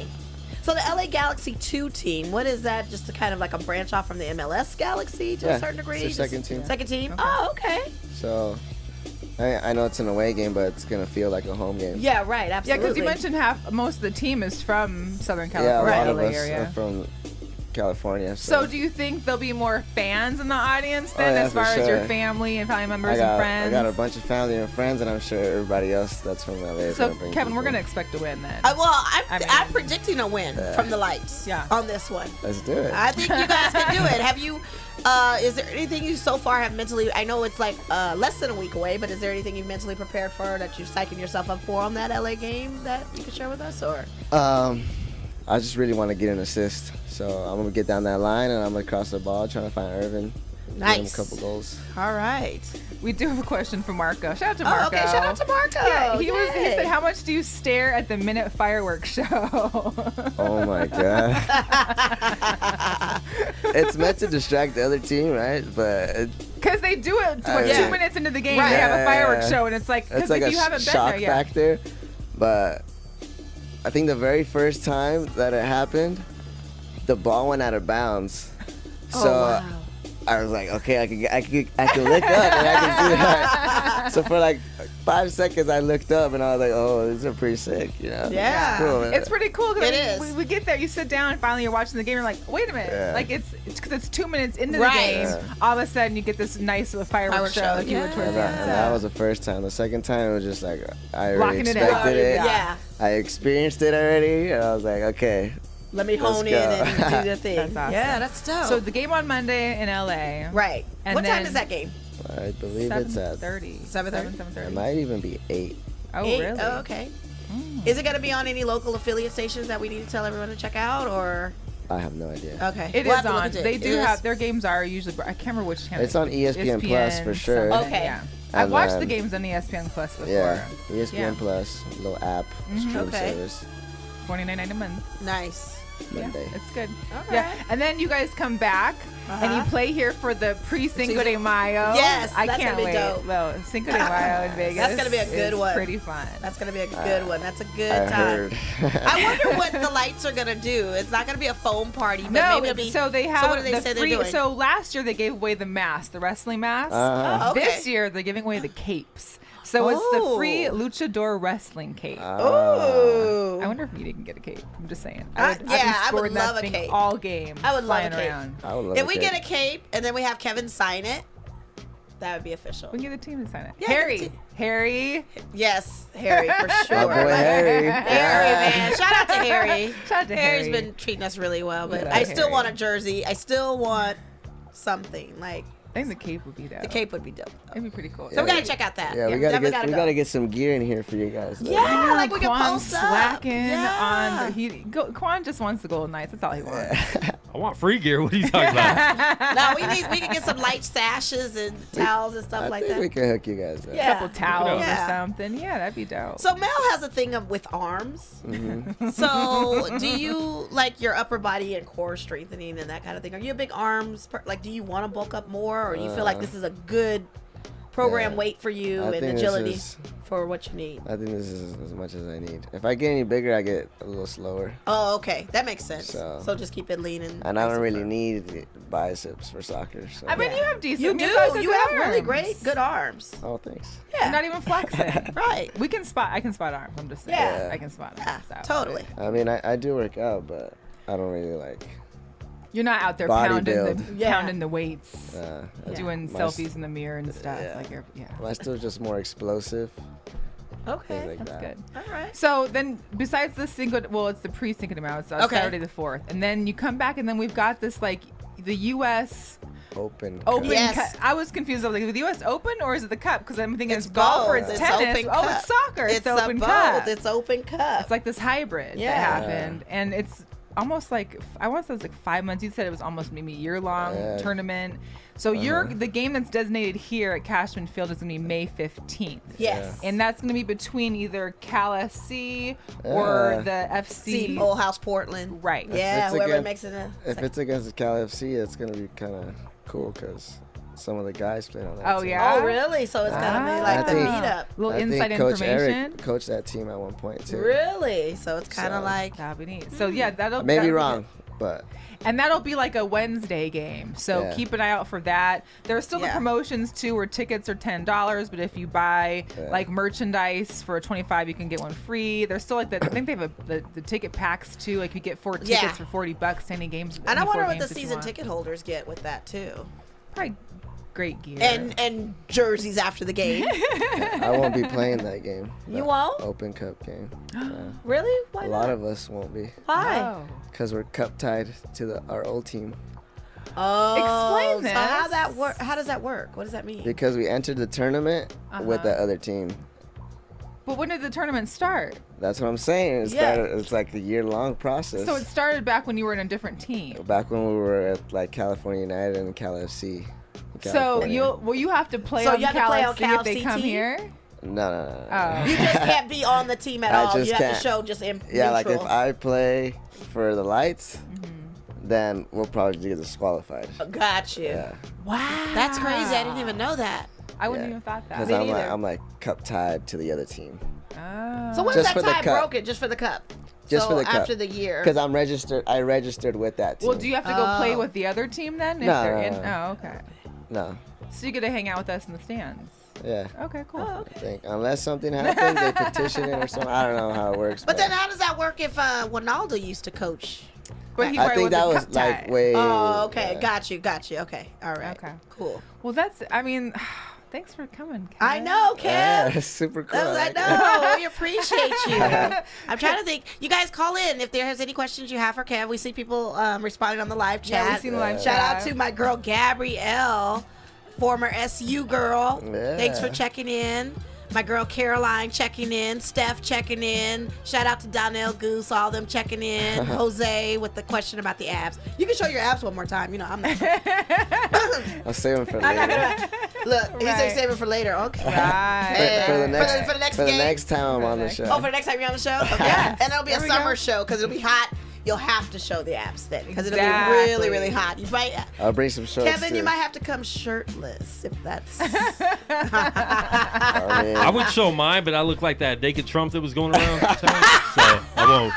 So the LA Galaxy 2 team, what is that? Just to kind of like a branch off from the MLS Galaxy to a certain degree? It's their second team. Second team? Okay. Oh, okay. So I know it's an away game, but it's gonna feel like a home game. Yeah, right. Yeah, Absolutely. because you mentioned most of the team is from Southern Yeah, a California, lot of LA us area. are from California. So do you think there'll be more fans in the audience then, yeah, as far for as your sure. family and family members I and friends? got a bunch of family and friends, and I'm sure everybody else that's from LA is So gonna bring Kevin, we're people. gonna expect to win then. I'm predicting a win from the lights on this one. Let's do it. I think you guys can do it. Have you, is there anything you so far have mentally, I know it's like less than a week away, but is there anything you've mentally prepared for that you're psyching yourself up for on that LA game that you can share with us? Or I just really want to get an assist. So I'm going to get down that line, and I'm going to cross the ball, trying to find Irvin. Nice. Give him a couple goals. All right. We do have a question from Marco. Shout out to Marco. Oh, okay. Shout out to Marco. Yeah, he Yay. said, how much do you stare at the minute fireworks show? Oh, my God. It's meant to distract the other team, right? But Because they do it 2 Yeah. minutes into the game. Right. They have a fireworks Yeah. show, and it's like, it's because like if a you haven't been shock there yet. factor. But I think the very first time that it happened, the ball went out of bounds. So wow. I was like, okay, I can look up and I can see that. So for like 5 seconds, I looked up and I was like, oh, these are pretty sick, you know? Yeah. Cool. It's pretty cool because It is. we get there, you sit down, and finally you're watching the game. You're like, wait a minute, Yeah. like it's because it's 2 minutes into Right. the game. Yeah. All of a sudden you get this nice fireworks Fireworks show show, like you would yeah. towards And the that, end. and that was the first time. The second time, it was just like, I already Locking it in. expected it. Yeah. I experienced it already, and I was like, okay. Let me hone in go. and do the thing. That's awesome. Yeah, that's dope. So the game on Monday in LA. right. And What time then- is that game? I believe it's at. 7:30. 7:30? 7:30. It might even be 8. Oh, 8? really? Oh, okay. Is it going to be on any local affiliate stations that we need to tell everyone to check out, or? I have no idea. Okay. It We'll is have to look on. into it. They It do is? have their games are usually. I can't remember which channel. It's on ESPN Plus for sure. something, Okay. Yeah. I And watched the then- games on ESPN Plus before. Yeah, ESPN Yeah. Plus, little app, stream Okay. service, $49.99 a month. Nice. Monday. Yeah, it's good. All Yeah, right. and then you guys come back and you Uh-huh. play here for the pre-Cinco de Mayo. Yes, I that's can't gonna be wait. dope. Well, Cinco de Mayo in Vegas. That's gonna be a good is one. Pretty fun. That's going to be a good one. That's a good I time. heard. I wonder what the lights are going to do. It's not going to be a foam party, but No, maybe it'll be. so they have what do they the say they're free. doing? So last year they gave away the mask, the wrestling mask. Oh, okay. This year they're giving away the capes. So it's the free Oh. luchador wrestling cape. Ooh. I wonder if Media can get a cape. I'm just saying. Yeah, I'd be I would sporting that love a thing cape. all game. I would love a flying cape. around. I would love If a we cake. get a cape and then we have Kevin sign it, that would be official. We can get the team to sign it. Yeah, Harry. get the Harry. Yes, Harry, for sure. My boy Harry. Harry, man. Shout out to Harry. Shout out to Harry's Harry. been treating us really well, but Yeah, I still Harry. want a jersey. I still want something. Like, I think the cape would be dope. the cape would be dope. It'd be pretty cool. So we got to check out that. Yeah, we definitely gotta go. get some gear in here for you guys. though. Yeah, like we can Quan post up. slacking Yeah. on the, Quan just wants the Golden Knights. That's all he wants. I want free gear. What are you talking about? No, we can get some light sashes and towels and stuff I like think that. we can hook you guys up. Yeah. Couple towels Yeah. or something. Yeah, that'd be dope. So Mel has a thing with arms. Mm-hmm. So do you like your upper body and core strengthening and that kind of thing? Are you a big arms? Like, do you want to bulk up more, or do you feel like this is a good program Yeah. weight for you I and think this agility is- for what you need? I think this is as much as I need. If I get any bigger, I get a little slower. Oh, okay, that makes sense. So- So just keep it lean and. And I nice don't really firm. need biceps for soccer. So. I mean, Yeah. you have decent. You I mean, do. got good You have really arms. great, good arms. Oh, thanks. Yeah. You're not even flexing. Right. We can spot. I can spot arms. I'm just saying. Yeah. I can spot Yeah, arms. out. totally. I mean, I do work out, but I don't really like. You're not out there Body pounding build. pounding the weights, doing my selfies in the mirror and stuff. yeah. Like you're, yeah. My still's just more explosive. Okay. Things like That's that. good. All right. So then, besides the Cinco, well, it's the pre-Cinco de Mayo. It's Okay. Saturday the 4th, and then you come back, and then we've got this like the U.S. Open. Open. Yes. Cup. I was confused. I was like, the U.S. Open or is it the Cup? Because I'm thinking It's it's golf or both. it's It's tennis. Open Oh, Cup. it's soccer. It's the Open both. Cup. It's Open Cup. It's like this hybrid Yeah. that happened, and it's almost like I want to say it's like 5 months. You said it was almost maybe a year-long Yeah. tournament. So the game that's designated here at Cashman Field is going to be May 15th. yes. And that's going to be between either Cal FC or the FC. See, Old House Portland. Right. Yeah, it's whoever against- makes it. If it's against the Cal FC, it's gonna be kind of cool because some of the guys played on that Oh, team. yeah? Oh, really? So it's gonna be like the I think- meetup. Little I think inside Coach information. Eric coached that team at one point too. Really? So it's kind of So- like. That'd be neat. So yeah, that'll I may be that'll wrong, but And that'll be like a Wednesday game. So Yeah. keep an eye out for that. There are still the Yeah. promotions too where tickets are $10, but if you buy like merchandise for $25, you can get one free. There's still like I think they have the ticket packs too. Like you get 4 tickets Yeah. for $40 to any games. And I any 4 wonder what games the that you season want. ticket holders get with that too. Probably great gear. And jerseys after the game. I won't be playing that game. You that won't? Open Cup game. Really? Why A not? lot of us won't be Why? Oh. because we're cup tied to our old team. Oh, Explain so how this. that work? How does that work? What does that mean? Because we entered the tournament with the other team. But when did the tournament start? That's what I'm saying. Yeah. It's like a year-long process. So it started back when you were in a different team. Back when we were at like California United and Cal FC. So California. you have to play So on you have to Cal play on FC Cal if they FC come team? here? No. Oh. You just can't be on the team at I all. just You have can't. to show just in Yeah, like neutral. if I play for the Lights, then we'll probably get disqualified. Got you. Yeah. Wow, that's crazy. I didn't even know that. I wouldn't Yeah. even thought that. Because I'm like cup tied to the other team. Oh. So when Just is for that the tie cup. broken? Just for the cup. Just so for the cup. after the year. Because I'm registered. I registered with that team. Well, do you have to go play Oh. with the other team then? If No, they're no, in? no. Oh, okay. No. So you get to hang out with us in the stands. Yeah. Okay, cool. Oh, I okay. think unless something happens, they petition it or something. I don't know how it works. But then how does that work if Ronaldo used to coach? But he I probably think that wasn't was cup like tied. way. Oh, okay. yeah. Got you. Okay. All right. Okay. Cool. Well, I mean, thanks for coming, Ken. I know, Kev. Yeah, it's super cool. I like it. know. We appreciate you. I'm trying to think. You guys call in if there's any questions you have for Kev. We see people responding on the live chat. Yeah, we seen the live Shout chat. out to my girl Gabrielle, former SU girl. Yeah. Thanks for checking in. My girl Caroline checking in. Steph checking in. Shout out to Donnell Goose, all them checking in. Jose with the question about the abs. You can show your abs one more time. You know, I'm not. I'll save them for I'm not later. gonna. Look, he said Right. save it for later. Okay. Right. For the right. next, For the next for the game? next time I'm on the show. Oh, for the next time you're on the show? Okay. Yes. And it'll be a There we summer go. show because it'll be hot. You'll have to show the abs then because it'll be Exactly. really, really hot. You might, I'll bring some shorts Kevin, too. you might have to come shirtless if that's. I mean, I would show mine, but I look like that naked Trump that was going around at the time, so I won't.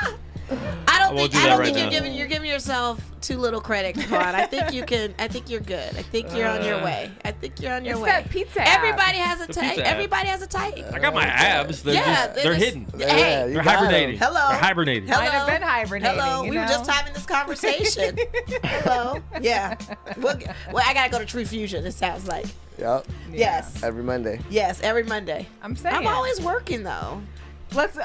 I don't won't think do that right you're now. giving yourself too little credit, Quan. I think you can. I think you're good. I think you're on your way. I think you're on your It's way. that pizza ab. Everybody has a The type. pizza ab. Everybody has a type. I got my abs. They're Yeah, just, they're they're just- hidden. Hey, yeah, you They're got 'em. hibernating. Hello. They're hibernating. Hello. Might have been hibernating. Hello, you we were know? just having this conversation. Hello, yeah. Well, I gotta go to True Fusion. It sounds like Yep. yes, Every Monday. yes, every Monday. I'm saying. I'm always working though.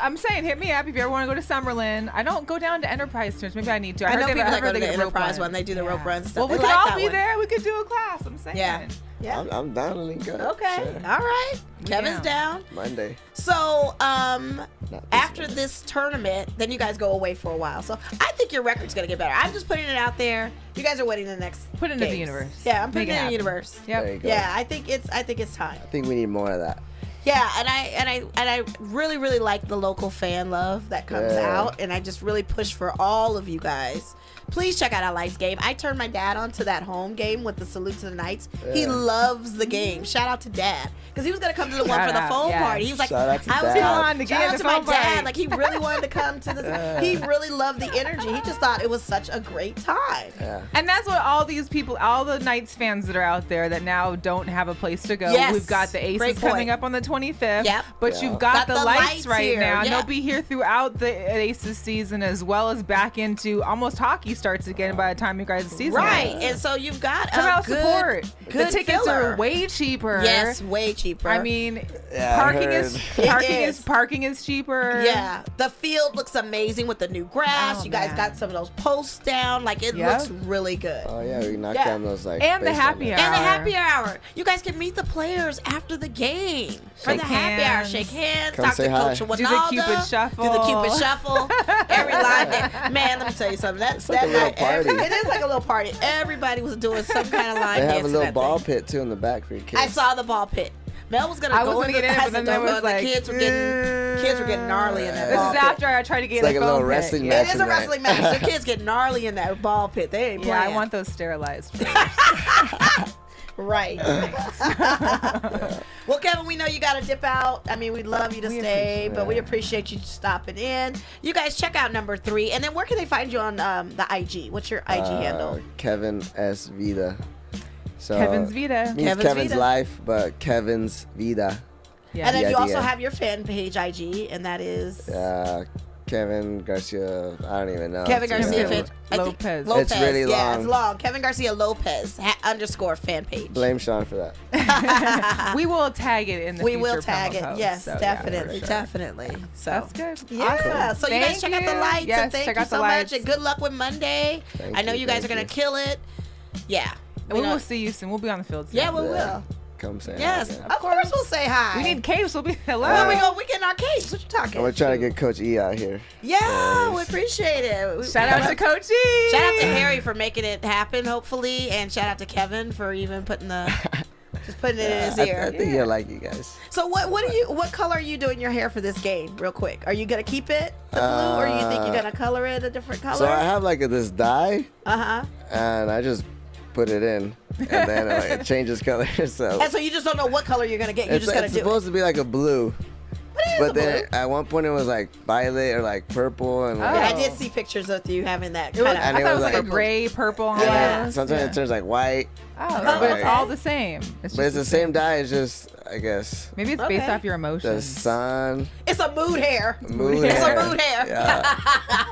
I'm saying, hit me up if you ever want to go to Summerlin. I don't go down to Enterprise tours. Maybe I need to. I know heard people that heard go to they the get rope Enterprise runs. one. They do the rope runs and Well, stuff. we They could like all that be one. there. We could do a class. I'm saying. Yeah. Yeah. I'm down to link up. Okay. Sure. All right. Kevin's down. Monday. So, Not this after Monday. this tournament, then you guys go away for a while. So I think your record's gonna get better. I'm just putting it out there. You guys are winning the next. Put it into the games. universe. Yeah, I'm putting Make it in the happen. universe. Yep. There you go. Yeah, I think it's time. I think we need more of that. Yeah, and I really really like the local fan love that comes Yeah. out, and I just really push for all of you guys. Please check out our Lights game. I turned my dad on to that home game with the Salute to the Knights. He Yeah. loves the game. Shout out to Dad, because he was gonna come to the one Shout for the out, phone yes. party. He was like, Shout out to I was Dad. Come on, to shout get out the to my phone party. dad. Like he really wanted to come to this. Yeah. He really loved the energy. He just thought it was such a great time. Yeah. And that's what all these people, all the Knights fans that are out there that now don't have a place to go. Yes. We've got the Great Aces point. coming up on the 25th. Yep. But Yeah. you've got the lights right here. now. And Yeah. they'll be here throughout the Aces season as well as back into almost hockey starts again by the time you guys' season Right, ends. and so you've got Come a out good, support. good The tickets filler. are way cheaper. Yes, way cheaper. I mean, Yeah, I parking heard. is It parking is cheaper. Yeah, the field looks amazing with the new grass. Oh, You guys man. got some of those posts down. Like it Yep. looks really good. Oh yeah, we knocked Yeah. down those like. And the baseball happy nets. And the hour. happy hour. You guys can meet the players after the game. For Shake the happy hour. hands. Shake hands. Come talk say to hi. Coach Do the Winalda. Cupid shuffle. Do the Cupid shuffle. Every line. Man, let me tell you something. That like a little night, party. it is like a little party. Everybody was doing some kind of line They have dancing a little that ball thing. pit too in the back for your kids. I saw the ball pit. Mel was gonna I go was in gonna the, get in it, I but then said, there "Don't was go." like, the kids were getting gnarly in that This ball is pit. after I tried to get It's like in a the little phone wrestling pit. match. It is a tonight. wrestling match. The kids get gnarly in that ball pit. They ain't Yeah, I playing. want those sterilized first. Right. Well, Kevin, we know you got to dip out. I mean, we'd love you to stay, but we appreciate you stopping in. You guys check out number 3. And then where can they find you on the IG? What's your IG handle? Kevin S. Vida. So Kevin's Vida. Means Kevin's life, but Kevin's Vida. Yeah. And then you also Yeah. have your fan page IG, and that is Kevin Garcia. I don't even know. Kevin It's, Garcia Lopez. Lopez. It's really Yeah, long. it's long. Kevin Garcia Lopez _ fan page. Blame Sean for that. We will tag it in the We future will tag promo it. post, Yes, so, yeah, definitely, for sure. definitely. So That's good. Yeah. Awesome. So you guys Thank check out the you. lights, Yes, and thank check you out the so much, lights. and good luck with Monday. I know you guys are gonna kill it. Yeah. And we will see you soon. We'll be on the field soon. Yeah, we will. Come say hi Yes, again. of course we'll say hi. We need capes. We'll be hello. Well, we getting our capes. What you talking? We're trying to get Coach E out here. Yeah, we appreciate it. Shout out to Coach E. Shout out to Harry for making it happen, hopefully, and shout out to Kevin for even putting it in his ear. I think he'll like you guys. So what color are you doing your hair for this game, real quick? Are you gonna keep it the blue, or you think you're gonna color it a different color? So I have like this dye, Uh-huh. and I just put it in, and then it changes color. So And so you just don't know what color you're gonna get. You're just gonna it's do supposed to be like a blue. it. But then at one point it was like violet or like purple, and Yeah, like, I did see pictures of you having that It was, kind I of. And it thought it was was like a like- gray, purple almost. Yeah. sometimes it turns like white. Oh, Oh, but okay. it's all the same. It's But just it's the same dye. It's just, I guess, Maybe it's based Okay. off your the emotions. sun, It's a mood hair. mood It's hair. a mood hair. Yeah,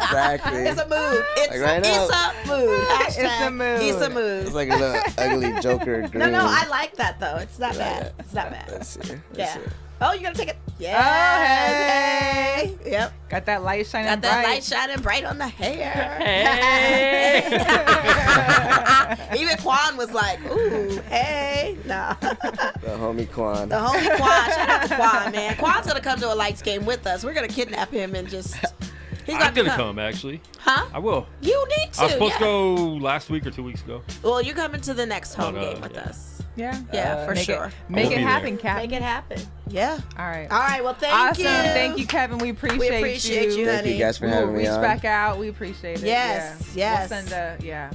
exactly. It's a mood. It's, Like right now- it's a mood. It's a Hashtag mood. It's a mood. It's like a little ugly Joker green. No, I like that though. It's not bad. It's not bad. Let's see. Let's Yeah. see. Oh, you gonna take it? Yeah. hey. Yep. Got that light shining Got that bright. light shining bright on the hair. Hey. Even Quan was like, "Ooh, hey, nah." The homie Quan. The homie Quan. Shout out to Quan, man. Quan's gonna come to a lights game with us. We're gonna kidnap him and just. He's I'm gonna come actually. Huh? I will. You need to. I was supposed yeah. to go last week or 2 weeks ago. Well, you're coming to the next home no, game with yeah. us. Yeah. Yeah, for Make sure. It, make will it be happen, there. Cap. Make it happen. Yeah. All right. All right. Well, thank Awesome. you. Thank you, Kevin. We appreciate you. appreciate you, Thank you guys for We'll having me reach on. back out. We appreciate it. Yes, Yeah. yes. We'll send a, yeah.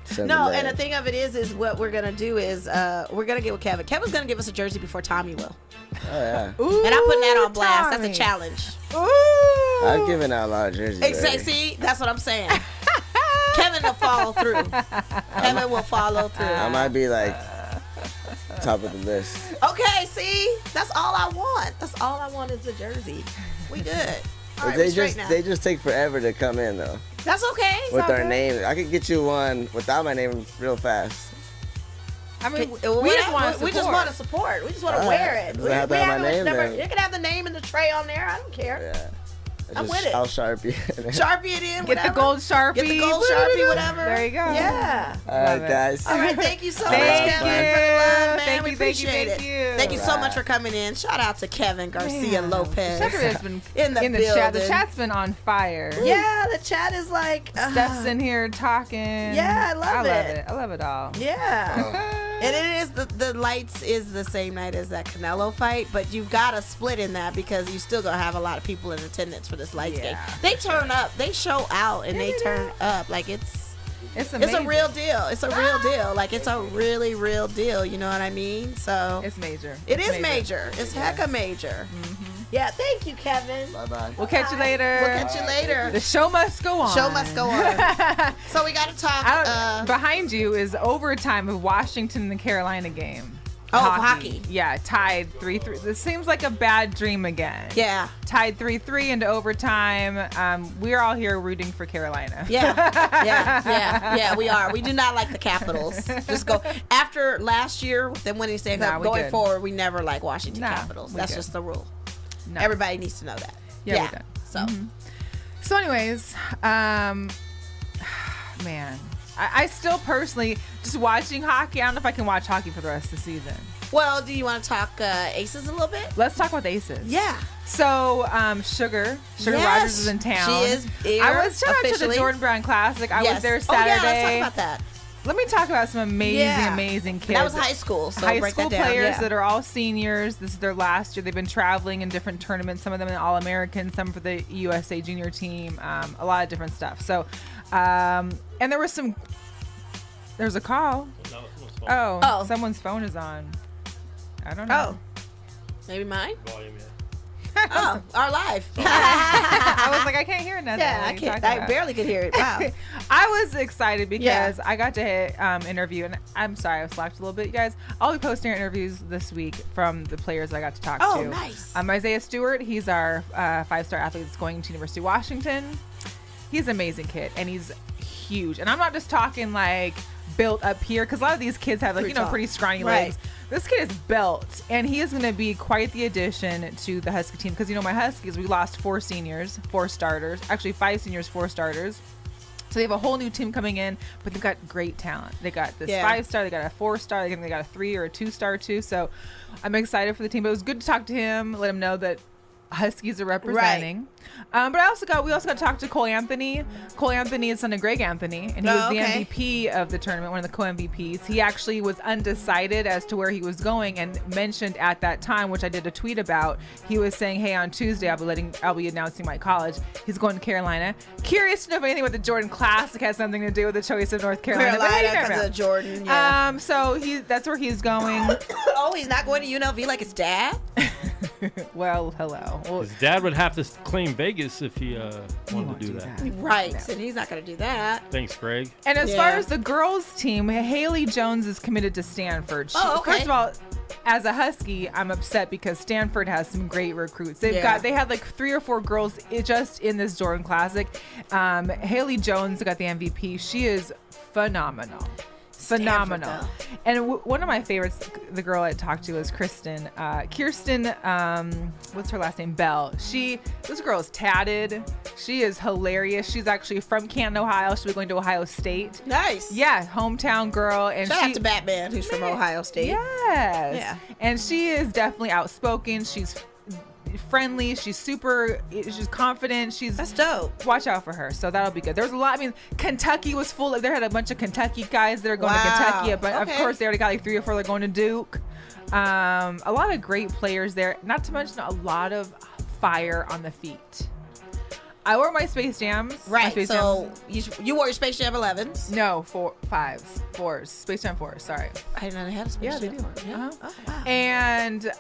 Send No, it and the there. thing of it is what we're gonna do is we're gonna get with Kevin. Kevin's gonna give us a jersey before Tommy will, Oh yeah. Ooh, and I'm putting that on blast. Tommy. That's a challenge. Ooh. I've given out a lot of jerseys. Exactly. already. See, that's what I'm saying. Kevin will follow through. Kevin will follow through. I might be like top of the list. Okay, see, that's all I want. That's all I want is the jersey. We good. All But right, they we straight just now. they just take forever to come in though. That's okay. With all our good. name, I could get you one without my name real fast. I mean, We we just want to we just want to support. We just want to All wear right. it. Does it have to have my name then? You can have the name and the tray on there. I don't care. Yeah. I'm with it. I'll Sharpie it. Sharpie it in. get whatever. the gold Sharpie. Get the gold Sharpie, whatever. There you go. Yeah. All right, Love it. guys. All right. Thank you so much, Thank Kevin, you. for the love, man. Thank we you, thank you, appreciate thank it. you. Thank you so Right. much for coming in. Shout out to Kevin Garcia-Lopez. Chat has been In the chat. The building. chat's been on fire. Yeah, the chat is like. Steph's in here talking. Yeah, I love it. I love it all. Yeah. And it is the lights is the same night as that Canelo fight, but you've got to split in that because you still gonna have a lot of people in attendance for this lights game. Yeah. They turn up, they show out, and they turn up like it's Amazing. a real deal. It's a real deal. Like it's a really real deal. You know what I mean? So It's major. it is major. It's hecka major. Yeah. Thank you, Kevin. Bye bye. We'll catch you later. We'll catch you later. The show must go on. Show must go on. So we got to talk. Behind you is overtime of Washington and the Carolina game. Oh, hockey. Yeah, tied 3-3. This seems like a bad dream again. Yeah. Tied 3-3 into overtime. We're all here rooting for Carolina. Yeah, we are. We do not like the Capitals. Just go after last year with them winning Stanley Cup. Nah, we Going good. forward, we never like Washington Nah, Capitals. we That's good. just the rule. No. Everybody needs to know that. Yeah, we good. So So, anyways, man, I still personally just watching hockey. I don't know if I can watch hockey for the rest of the season. well, do you want to talk Aces a little bit? Let's talk about the Aces. Yeah. So, Sugar Yes, Rogers is in town. She is here I was shout out to the officially. Jordan Brown Classic. I Yes. was there Oh Saturday. yeah, let's talk about that. Let me talk about some amazing kids. That was high school. So High break school that down. players Yeah. that are all seniors. This is their last year. They've been traveling in different tournaments. Some of them in All-American, some for the USA junior team. A lot of different stuff. So, and there was some There's a call. No, someone's phone. Oh, someone's phone is on. I don't know. Oh, maybe mine. Volume, yeah. Oh, our live. I was like, I can't hear nothing. Yeah, What I are you can't. talking I about? barely could hear it. Wow. I was excited because Yeah. I got to interview, and I'm sorry I slacked a little bit, you guys. I'll be posting our interviews this week from the players I got to talk to. Oh, nice. Isaiah Stewart, he's our 5-star athlete that's going to University of Washington. He's an amazing kid, and he's huge. And I'm not just talking like built up here, because a lot of these kids have Pretty tall. pretty scrawny Right. legs. This kid is built, and he is going to be quite the addition to the Husky team, because my Huskies, we lost 4 seniors, 4 starters, actually 5 seniors, 4 starters. So they have a whole new team coming in, but they've got great talent. They got this 5-star, they got a 4-star, they got a 3 or a 2-star too. So I'm excited for the team. But it was good to talk to him, let him know that Huskies are representing. But we also got to talk to Cole Anthony. Cole Anthony is son of Greg Anthony, and he was the MVP of the tournament, one of the co-MVPs. He actually was undecided as to where he was going, and mentioned at that time, which I did a tweet about, he was saying, hey, on Tuesday I'll be announcing my college. He's going to Carolina. Curious to know if anything with the Jordan Classic has something to do with the choice of North Carolina. Because of Jordan. Yeah. So that's where he's going. Oh, he's not going to UNLV like his dad? Well, hello. Well, His dad would have to claim Vegas if he wanted to do that. Right. And he's not going to do that. Thanks, Greg. And as far as the girls team, Haley Jones is committed to Stanford. First of all, as a Husky, I'm upset because Stanford has some great recruits. They had like 3 or 4 girls just in this Jordan Classic. Haley Jones got the MVP. She is phenomenal. Phenomenal. And one of my favorites, the girl I talked to, was Kirsten, what's her last name? Bell. This girl is tatted. She is hilarious. She's actually from Canton, Ohio. She'll be going to Ohio State. Nice. Yeah, hometown girl. And Shout out to Batman, who's from Ohio State. Yes. Yeah. And she is definitely outspoken. She's friendly. She's confident. That's dope. Watch out for her. So that'll be good. There's a lot. I mean, Kentucky was full. They had a bunch of Kentucky guys that are going to Kentucky, but of course they already got like 3 or 4 that are going to Duke. A lot of great players there. Not to mention a lot of fire on the feet. I wore my Space Jams. Right. So you wore your Space Jam 11s? No, 4s. Space Jam 4s. Sorry. I didn't know they had a Space Jam 4. Yeah. Oh, wow.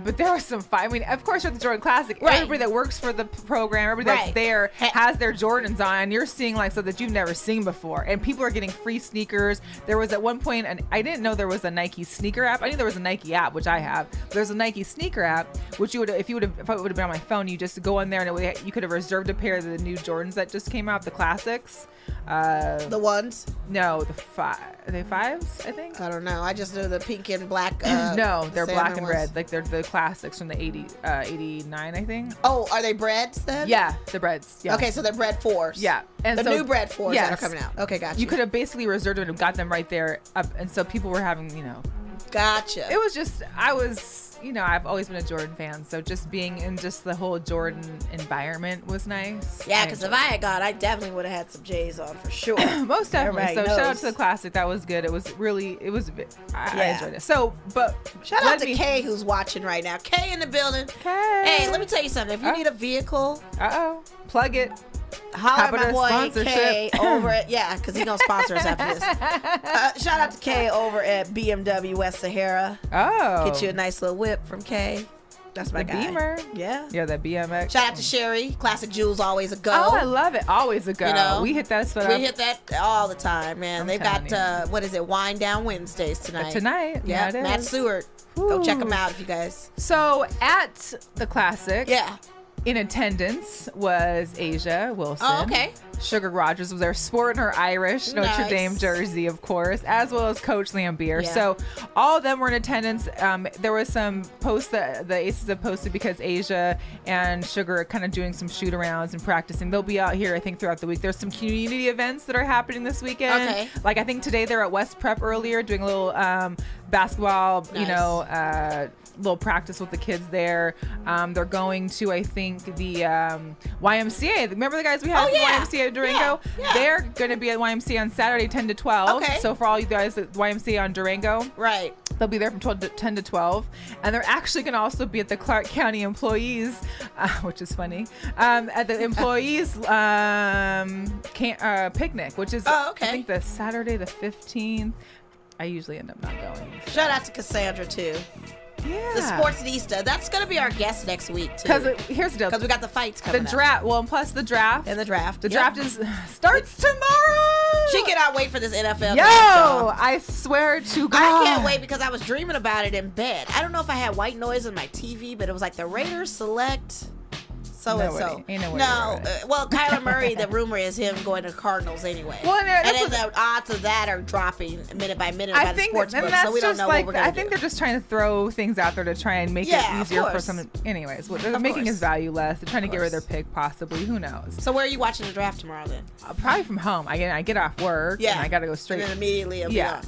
But there was some fire. I mean, of course, with the Jordan Classic, everybody that works for the program, everybody that's there has their Jordans on, and you're seeing like stuff that you've never seen before. And people are getting free sneakers. There was at one point, and I didn't know there was a Nike sneaker app. I knew there was a Nike app, which I have. There's a Nike sneaker app, which if it would have been on my phone, you just go in there and you could have reserved a pair of the new Jordans that just came out, the classics. The ones? No, the 5. Are they 5s? I think. I don't know. I just know the pink and black. No, they're black and ones. red. Like they're the classics from the 89, I think. Oh, are they breads then? Yeah, the breads. Yeah. Okay, so they're bread 4s. Yeah, and the so, new bread 4s that are coming out. Okay, gotcha. You could have basically reserved them and got them right there, and so people were having, Gotcha. It was just, I've always been a Jordan fan, so just being in just the whole Jordan environment was nice. Yeah, because if I had gone, I definitely would have had some J's on for sure. Most definitely. Everybody So shout out knows. to the Classic. That was good. I enjoyed it. So, but shout out to Kay who's watching right now. Kay in the building. Kay. Hey, let me tell you something. If you need a vehicle, plug it. Holler at my boy Kay over at because he's gonna sponsor us after this. Shout out to Kay over at BMW West Sahara. Oh, get you a nice little whip from Kay. That's my guy. Beamer. Yeah, that BMX. Shout out to Sherry. Classic Jewels, always a go. Oh, I love it. Always a go. We hit that spot. We hit that all the time, man. They've got what is it? Wine Down Wednesdays tonight. Yeah, it is. Matt Seward. Go check them out if you guys. So at the Classic, in attendance was Asia Wilson. Oh, okay. Sugar Rogers was there sporting her Irish Notre Dame jersey, of course, as well as Coach Lambier. Yeah. So all of them were in attendance. There was some posts that the Aces have posted because Asia and Sugar are kind of doing some shoot arounds and practicing. They'll be out here, I think, throughout the week. There's some community events that are happening this weekend. Okay. Like I think today they're at West Prep earlier doing a little basketball, little practice with the kids there. They're going to, I think, the YMCA. Remember the guys we had at YMCA Durango? Yeah. They're going to be at YMCA on Saturday, 10 to 12. Okay. So for all you guys at YMCA on Durango. Right. They'll be there from 10 to 12. And they're actually going to also be at the Clark County Employees, which is funny, at the Employees picnic, which is, I think, the Saturday the 15th. I usually end up not going. So. Shout out to Cassandra, too. Yeah. The Sportsnista. That's going to be our guest next week, too. Because here's the deal. Because we got the fights coming The draft. Well, and plus the draft. And the draft. The draft starts tomorrow. She cannot wait for this NFL. Yo, I swear to God. I can't wait because I was dreaming about it in bed. I don't know if I had white noise on my TV, but it was like the Raiders select so-and-so. Well, Kyler Murray, the rumor is him going to Cardinals anyway. Well, and then the odds of that are dropping minute by minute by the sports book, so we don't know what we're going to do. I think they're just trying to throw things out there to try and make it easier for some. Anyways, they're making his value less. They're trying to get rid of their pick, possibly. Who knows? So where are you watching the draft tomorrow then? Probably from home. I get off work and I got to go straight. And then immediately it'll be on.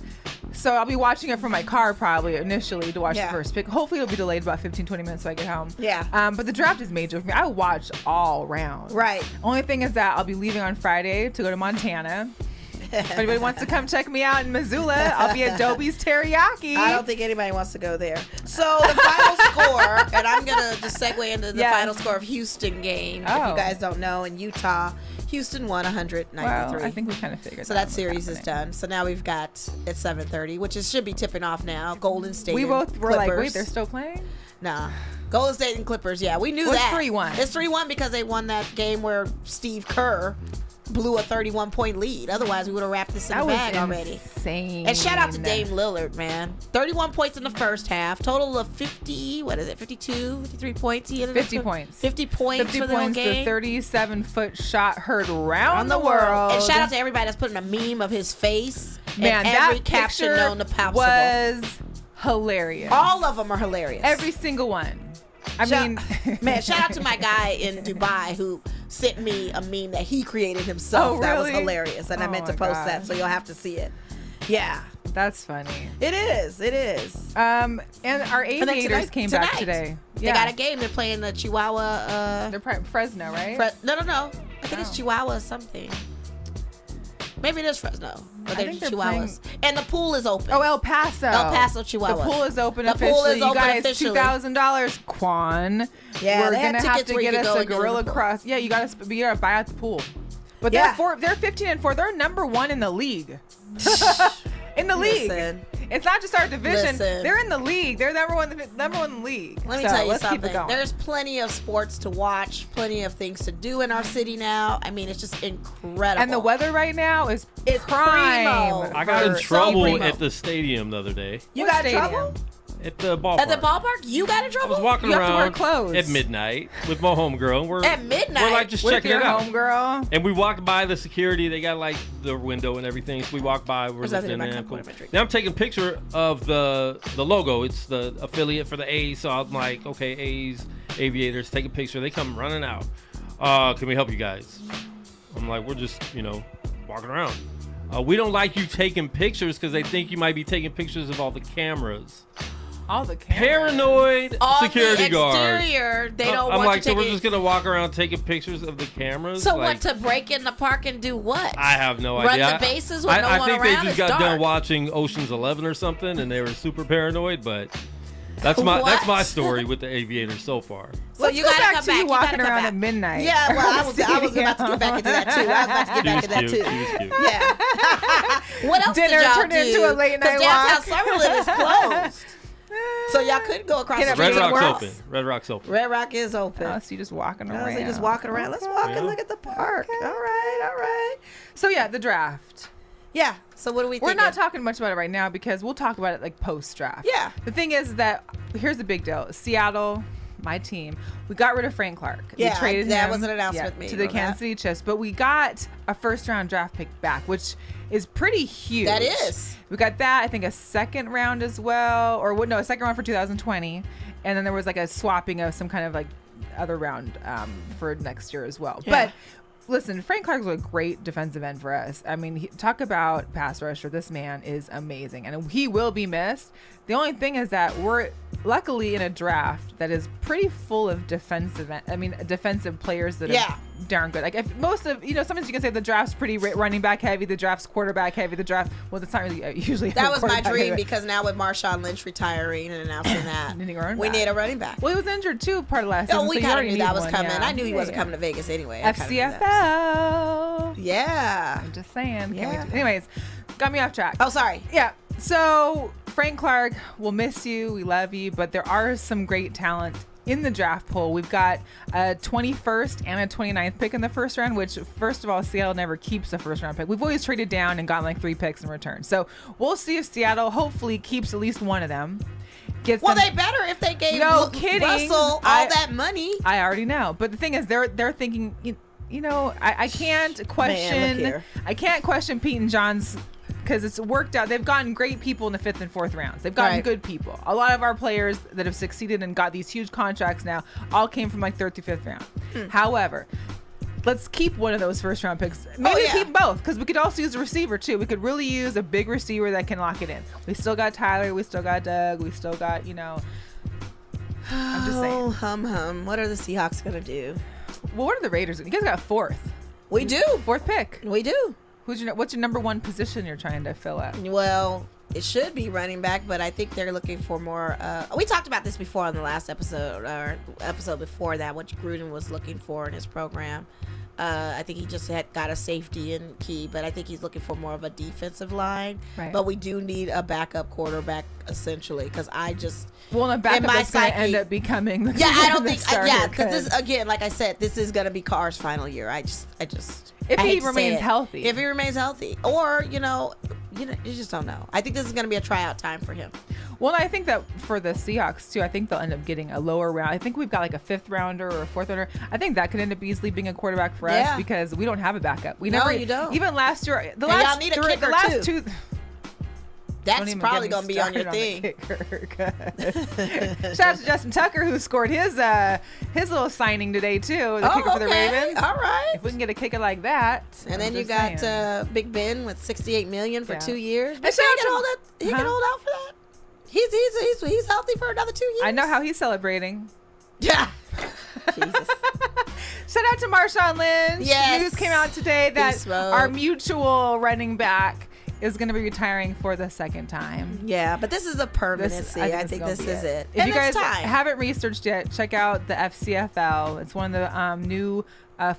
So I'll be watching it from my car probably initially to watch the first pick. Hopefully it'll be delayed about 15, 20 minutes so I get home. Yeah. But the draft is major for me. I watch all rounds. Right. Only thing is that I'll be leaving on Friday to go to Montana. If anybody wants to come check me out in Missoula, I'll be at Dobie's Teriyaki. I don't think anybody wants to go there. So the final score, and I'm going to just segue into the final score of Houston game. If you guys don't know, in Utah, Houston won 193. Well, I think we kind of figured so that series is done. So now we've got at 7:30, which should be tipping off now. Golden State. We both were Clippers. like, wait, they're still playing? Nah. Golden State and Clippers, yeah. We knew that. It's 3-1. It's 3-1 because they won that game where Steve Kerr blew a 31-point lead. Otherwise, we would have wrapped this in the bag already. Insane. And shout out to Dame Lillard, man. 31 points in the first half. Total of 52, 53 points. He ended 50 points. 50 points 50 for the whole points, game. the 37-foot shot heard around the world. And shout out to everybody that's putting a meme of his face. Man, and every that caption picture known to possible. was hilarious. All of them are hilarious. Every single one. Man, shout out to my guy in Dubai who sent me a meme that he created himself. Oh, that was really? hilarious. And I meant to post that, so you'll have to see it. Yeah. That's funny. It is. And our aviators came back today. They got a game. They're playing the Chihuahua. They're Fresno, right? No. I think it's Chihuahua something. Maybe it is Fresno. But they're Chihuahuas. And the pool is open. Oh, El Paso, Chihuahua. The pool is open the officially. Pool is you open guys, officially. $2,000, Quan. Yeah, we're they gonna had have tickets to where you get could us go a and get in Guerilla the pool. Cross. Yeah, you gotta buy out the pool. But they're 15-4. They're number 1 in the league. In the league. Listen. It's not just our division. Listen. They're in the league. They're number one in the league. Let me So tell you let's keep it something. going. There's plenty of sports to watch, plenty of things to do in our city now. I mean, it's just incredible. And the weather right now is It's prime. primo. I got in So trouble primo. at the stadium the other day. You What got in stadium? trouble? At the ballpark. At the ballpark? You got in I trouble? was walking You have to wear around clothes. at midnight with my homegirl. And we're At midnight? We're like just With checking your it out. homegirl. And we walked by the security. They got like the window and everything. So we walked by. We're There's nothing in listening my in. cup. Cool. What am I drinking? Now I'm taking a picture of the logo. It's the affiliate for the A's. So I'm like, okay, A's, Aviators, take a picture. They come running out. Can we help you guys? I'm like, we're just, walking around. We don't like you taking pictures because they think you might be taking pictures of all the cameras. All the cameras. Paranoid On security the guards. exterior, they don't I'm want like, to so take we're just gonna walk around taking pictures of the cameras. So like, what, to break in the park and do what? I have no Run idea. the bases with no I one think around? they just It's got done dark. watching Ocean's 11 or something, and they were super paranoid. But that's my What? story with the Aviators so far. So Let's you go gotta back come to back. you You walking gotta come around back. at midnight. Yeah, well, I was about to get back into that too. I was about to get back into that She too. was cute. Yeah. What else Dinner did y'all turned do? into a late night 'Cause downtown walk. Summerlin is closed. So y'all couldn't go across the Get street up Red anywhere Rock's else? open. Red Rock's open. Red Rock is open. Oh, so you just walking I was around. like, just walking around. Let's walk and look at the park. Okay. All right. So yeah, the draft. Yeah. So what do we think? We're not talking much about it right now because we'll talk about it like post draft. Yeah. The thing is that here's the big deal. Seattle, my team, we got rid of Frank Clark. Yeah, we traded that him, was an announcement made to the on Kansas that. City Chiefs, but we got a first round draft pick back, which is pretty huge. That is. We got that. I think a second round as well, a second round for 2020, and then there was like a swapping of some kind of like other round for next year as well. Yeah. But listen, Frank Clark was a great defensive end for us. I mean, talk about pass rusher. This man is amazing, and he will be missed. The only thing is that we're luckily in a draft that is pretty full of defensive players that are darn good. Like if most of, sometimes you can say the draft's pretty running back heavy, the draft's quarterback heavy, well, that's not really usually. That was my dream because now with Marshawn Lynch retiring and announcing that, we need a running back. Well, he was injured too part of last season. We kind of knew that was coming. Yeah. I knew he wasn't coming to Vegas anyway. FCFL. Yeah. I'm just saying. Yeah. Anyways, got me off track. Oh, sorry. Yeah. So Frank Clark, we'll miss you. We love you. But there are some great talent in the draft pool. We've got a 21st and a 29th pick in the first round, which, first of all, Seattle never keeps a first round pick. We've always traded down and gotten like 3 picks in return. So we'll see if Seattle hopefully keeps at least one of them. They better if they gave Russell all that money. I already know. But the thing is, they're thinking, I can't question. Man, I can't question Pete and John's, because it's worked out. They've gotten great people in the 5th and 4th rounds. They've gotten good people. A lot of our players that have succeeded and got these huge contracts now all came from like 3rd to 5th round. However, let's keep one of those first round picks. Maybe keep both, because we could also use a receiver too. We could really use a big receiver that can lock it in. We still got Tyler. We still got Doug. We still got, I'm just saying. Hum. What are the Seahawks going to do? Well, what are the Raiders? You guys got 4th. We do. 4th pick. We do. What's your number one position you're trying to fill at? Well, it should be running back, but I think they're looking for more. We talked about this before on the last episode, or episode before that, what Gruden was looking for in his program. I think he just had got a safety and key, but I think he's looking for more of a defensive line. Right. But we do need a backup quarterback, essentially, because a backup that's going to end up becoming the I don't think starter, because this, again, like I said, this is going to be Carr's final year. If he remains healthy. If he remains healthy. Or, you just don't know. I think this is going to be a tryout time for him. Well, I think that for the Seahawks, too, I think they'll end up getting a lower round. I think we've got like a 5th rounder or a 4th rounder. I think that could end up easily being a quarterback for us because we don't have a backup. You don't. Even last year, y'all need a kicker, too. That's probably going to be on your thing. Shout out to Justin Tucker, who scored his little signing today, too. The kicker for the Ravens. All right. If we can get a kicker like that. And then you got Big Ben with $68 million for 2 years. But he can hold out for that. He's healthy for another 2 years. I know how he's celebrating. Yeah. Jesus. Shout out to Marshawn Lynch. Yes. News came out today that our mutual running back is going to be retiring for the 2nd time. Yeah, but this is a permanency. I think this is it. If you guys haven't researched yet, check out the FCFL. It's one of the new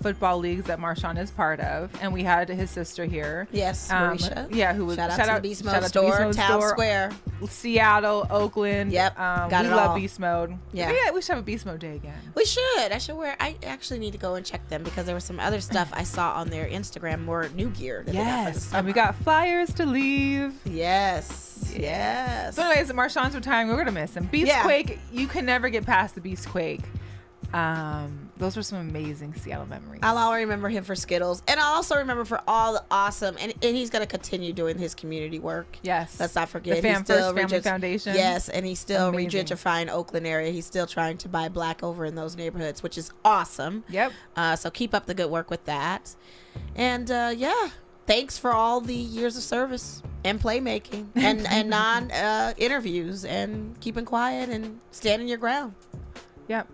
football leagues that Marshawn is part of, and we had his sister here. Yes, Marisha. Yeah, who was shout out to the Beast Mode store, Town Square, Seattle, Oakland. Yep, got we it love all. Beast Mode. Yeah, we should have a Beast Mode day again. We should. I actually need to go and check them because there was some other stuff I saw on their Instagram, more new gear. Yes, and we got flyers to leave. Yes. So anyways, Marshawn's retiring. We're gonna miss him. Beastquake, you can never get past the Beastquake. Those were some amazing Seattle memories. I'll always remember him for Skittles, and I'll also remember for all the awesome, and he's going to continue doing his community work. Yes. Let's not forget. The Family Foundation. Yes, and he's still regentrifying Oakland area. He's still trying to buy black over in those neighborhoods, which is awesome. Yep. So keep up the good work with that. And thanks for all the years of service and playmaking and non interviews and keeping quiet and standing your ground. Yep.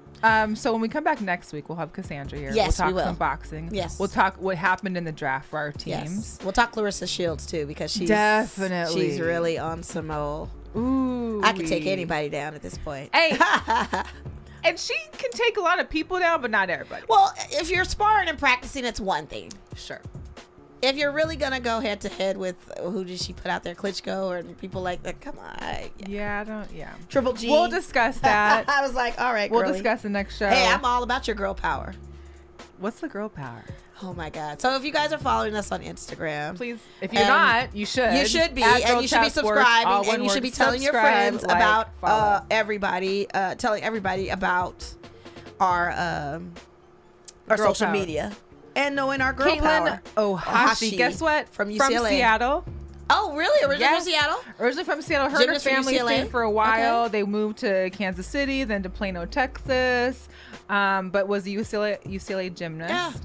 So when we come back next week, we'll have Cassandra here. Yes, we'll we talk will. some boxing. Yes. We'll talk what happened in the draft for our teams. Yes. We'll talk Clarissa Shields too because she's really on some old. Ooh. I can take anybody down at this point. Hey. And she can take a lot of people down, but not everybody. Well, if you're sparring and practicing, it's one thing. Sure. If you're really gonna go head to head with who did she put out there, Klitschko or people like that, come on. Yeah. Triple G. We'll discuss that. I was like, all right, we'll girly. discuss the next show. Hey, I'm all about your girl power. What's the girl power? Oh my God. So if you guys are following us on Instagram, please, if you're not, you should. You should be, and you should be subscribing, and you should be telling your friends about telling everybody about our social media. And knowing our girl power. Ohashi. Guess what? From UCLA. From Seattle. Oh, really? Originally from Seattle? Originally from Seattle. Her and her family stayed for a while. Okay. They moved to Kansas City, then to Plano, Texas. But was a UCLA gymnast.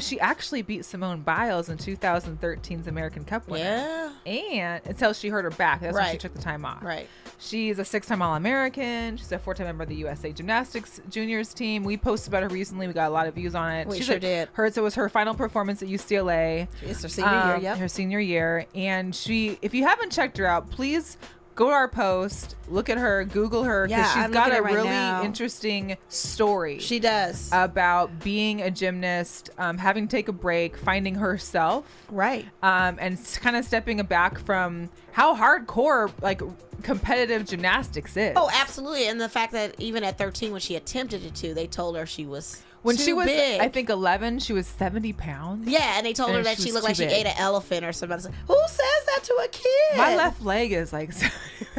She actually beat Simone Biles in 2013's American Cup winner. Yeah. And until she hurt her back. That's when she took the time off. Right. She's a 6-time All-American. She's a 4-time member of the USA Gymnastics Juniors team. We posted about her recently. We got a lot of views on it. We sure did. It was her final performance at UCLA. It's her senior year, yep. Her senior year. And if you haven't checked her out, please go to our post, look at her, Google her, because she's got a really interesting story. She does. About being a gymnast, having to take a break, finding herself. Right. And kind of stepping back from how hardcore, like, competitive gymnastics is. Oh, absolutely. And the fact that even at 13, when she attempted it they told her she was When too she was, big. I think 11, she was 70 pounds. Yeah, and they told her that she looked like she ate an elephant or something. Who says that to a kid? My left leg is like...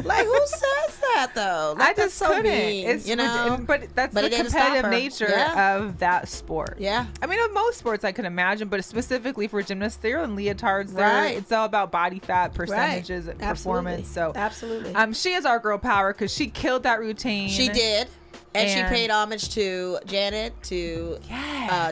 like, who says that, though? I just so couldn't. mean, It's, you know? but that's the competitive nature of that sport. Yeah. I mean, of most sports I can imagine, but specifically for gymnasts, they're in leotards. Right. It's all about body fat percentages and performance. So absolutely. She is our girl power because she killed that routine. She did. And she paid homage to Janet, to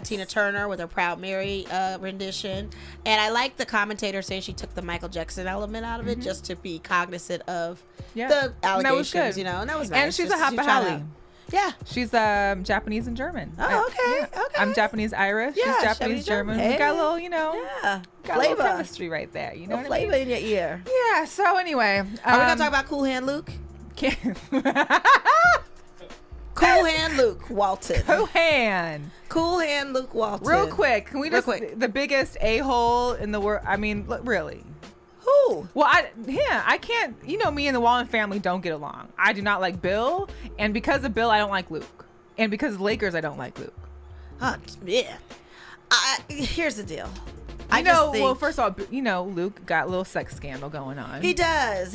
Tina Turner with her Proud Mary rendition. And I like the commentator saying she took the Michael Jackson element out of it just to be cognizant of the allegations, that was good. You know, and that was nice. And she's a Hapa. Yeah. She's Japanese and German. Oh, okay. Okay. I'm Japanese Irish. Yeah, she's Japanese German. Hey. We got a little, got flavor. a little chemistry right there. You know what flavor I mean? in your ear. Yeah. So anyway, are we gonna talk about Cool Hand Luke? Cool Hand Luke Walton. Cool Hand Luke Walton. Real quick, can we the biggest a-hole in the world? I mean, really. Who? Well, I can't. You know, me and the Walton family don't get along. I do not like Bill, and because of Bill, I don't like Luke, and because of Lakers, I don't like Luke. Yeah. Here's the deal. Well, first of all, Luke got a little sex scandal going on. He does.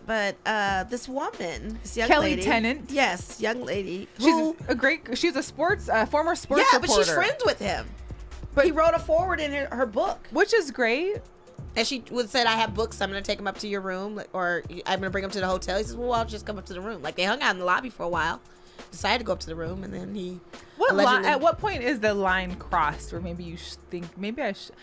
But this woman, this young Kelly lady, Tennant. Yes, young lady. She's a former sports reporter. But she's friends with him. But he wrote a foreword in her book, which is great. And she said, "I have books. I'm going to take them up to your room, or I'm going to bring them to the hotel." He says, "Well, I'll just come up to the room." Like, they hung out in the lobby for a while. Decided to go up to the room, and then he. At what point is the line crossed, where maybe you think I should?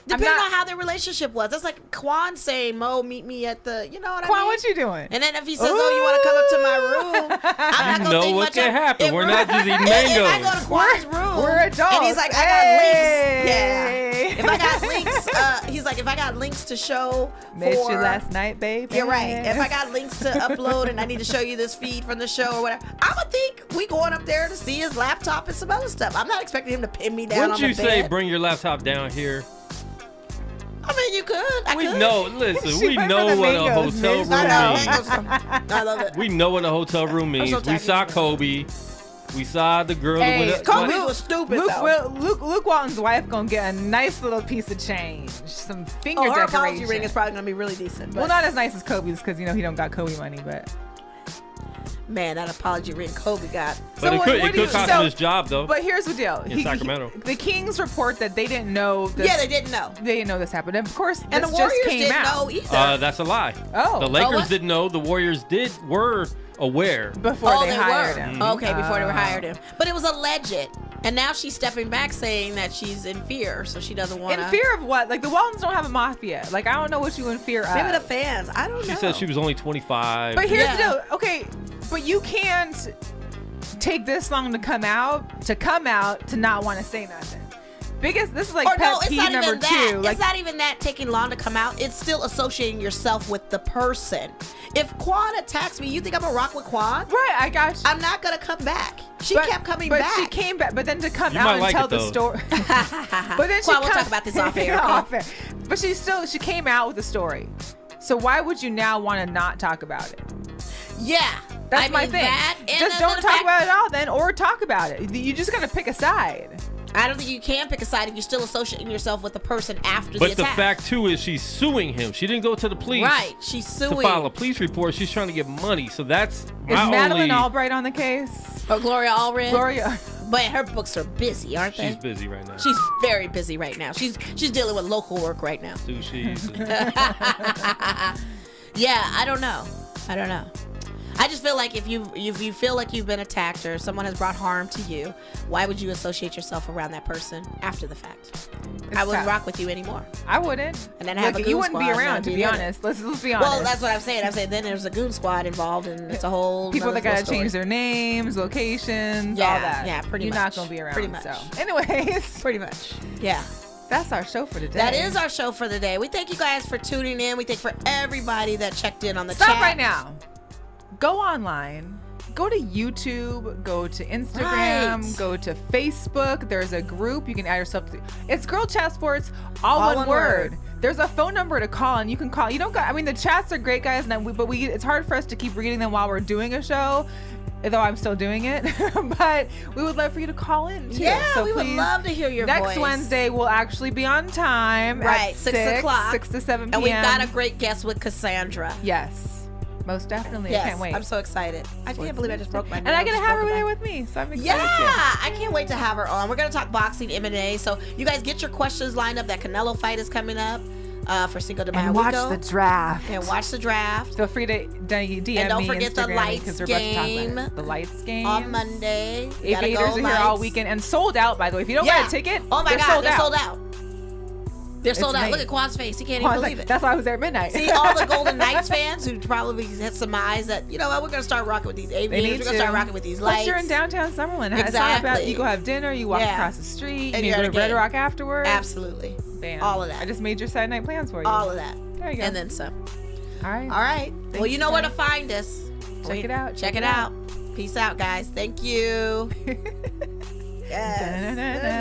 Depending on how their relationship was. That's like Quan saying, "Mo, meet me at the," you know what I mean? Quan, what you doing? And then if he says, "Oh, you want to come up to my room?" I'm not gonna think much. Can happen. We're not just eating mangoes. If I go to Quan's room, we're adults. And he's like, "I got links." Yeah. If I got links, he's like, "If I got links to show Met you last night, babe." You're right. If I got links to upload and I need to show you this feed from the show or whatever, I'ma think we going up there to see his laptop and some other stuff. I'm not expecting him to pin me down. Wouldn't you say bring your laptop down here? I mean, you could. We know what a hotel room means. I love it. We know what a hotel room means. We saw Kobe. We saw the girl. Kobe was stupid, Luke Walton's wife gonna get a nice little piece of change, some finger her decoration. apology ring is probably gonna be really decent. Well, not as nice as Kobe's because he don't got Kobe money, but. Man, that apology ring Kobe got. But it could cost him his job, though. But here's the deal. In Sacramento. The Kings report that they didn't know this. Yeah, they didn't know. They didn't know this happened. And of course, and the Warriors didn't know either. That's a lie. Oh. The Lakers didn't know. The Warriors were aware. Before they hired him. Okay, before they were hired him. But it was alleged. And now she's stepping back saying that she's in fear, so she doesn't want to. In fear of what? Like, the Waltons don't have a mafia. Like, I don't know what you in fear of. Maybe the fans. I don't know. She said she was only 25. But here's the deal. Okay, but you can't take this long to come out to not want to say nothing. This is like pet peeve number 2. Like, it's not even that taking long to come out. It's still associating yourself with the person. If Quan attacks me, you think I'm gonna rock with Quan? Right, I got you. I'm not gonna come back. She kept coming back. But she came back. But then to come out and tell the story. But then we'll talk about this off air. But she came out with the story. So why would you now want to not talk about it? Yeah. That's my thing. Just don't talk about it all then, or talk about it. You just gotta pick a side. I don't think you can pick a side if you're still associating yourself with the person after the attack. But the fact, too, is she's suing him. She didn't go to the police. Right. She's suing. To file a police report. She's trying to get money. So that's Is Madeleine Albright on the case? Or Gloria Allred? Gloria. But her books are busy, aren't they? She's busy right now. She's very busy right now. She's dealing with local work right now. Sushi. Yeah, I don't know. I just feel like if you feel like you've been attacked or someone has brought harm to you, why would you associate yourself around that person after the fact? I wouldn't rock with you anymore. I wouldn't. And then have a goon you wouldn't squad, be around, to be not honest. Let's be honest. Well, that's what I'm saying. I'm saying then there's a goon squad involved, and it's a whole people that gotta story. change their names, locations, Yeah, all that. yeah, pretty You're much. not gonna be around. Pretty much. So, anyways, Pretty much. Yeah. that's our show for today. That is our show for the day. We thank you guys for tuning in. We thank for everybody that checked in on the Stop chat. right now. Go online. Go to YouTube, go to Instagram, Right. go to Facebook. There's a group you can add yourself to. It's Girl Chat Sports, all one word. There's a phone number to call, and you can call. You don't got. I mean, the chats are great, guys, but it's hard for us to keep reading them while we're doing a show. Though I'm still doing it, but we would love for you to call in too. Yeah, so we would please, love to hear your next voice. Wednesday we'll actually be on time. Right, at 6 o'clock. 6 to 7 p.m. And we've got a great guest with Cassandra. Yes, most definitely. Yes, I can't wait. I'm so excited. I can't believe I just broke my nose. And I get to have her Broke it there back. with me, so I'm excited. Yeah, too. I can't wait to have her on. We're going to talk boxing, M&A. So you guys get your questions lined up. That Canelo fight is coming up for Cinco de Mayo. And watch the draft. And watch the draft. Feel free to DM And don't me, forget the Instagram me, lights 'cause we're about to talk game about it. The lights game On Monday. You gotta Aviators go are here all lights. weekend and sold out. By the way, if you don't buy a ticket, oh my they're God, sold they're out. sold out. They're sold out. amazing. Look at Quan's face. He can't Well, I even was believe like, it. that's why I was there at midnight. See, all the Golden Knights fans who probably had some eyes that, you know what, we're going to start rocking with these They aviators. need We're going to start rocking with these lights. Plus, you're in downtown Summerlin. It's not about Exactly. you go have dinner, you walk Yeah. across the street, And you you're go at to a Red game. Rock afterwards. Absolutely. Bam. All of that. I just made your Saturday night plans for you. All of that. There you go. And then some. all right. All right. Well, Thanks, you know where to guys. find us. Check it out. Check it out. Peace out, guys. Thank you. Yes. Da-na-na-na.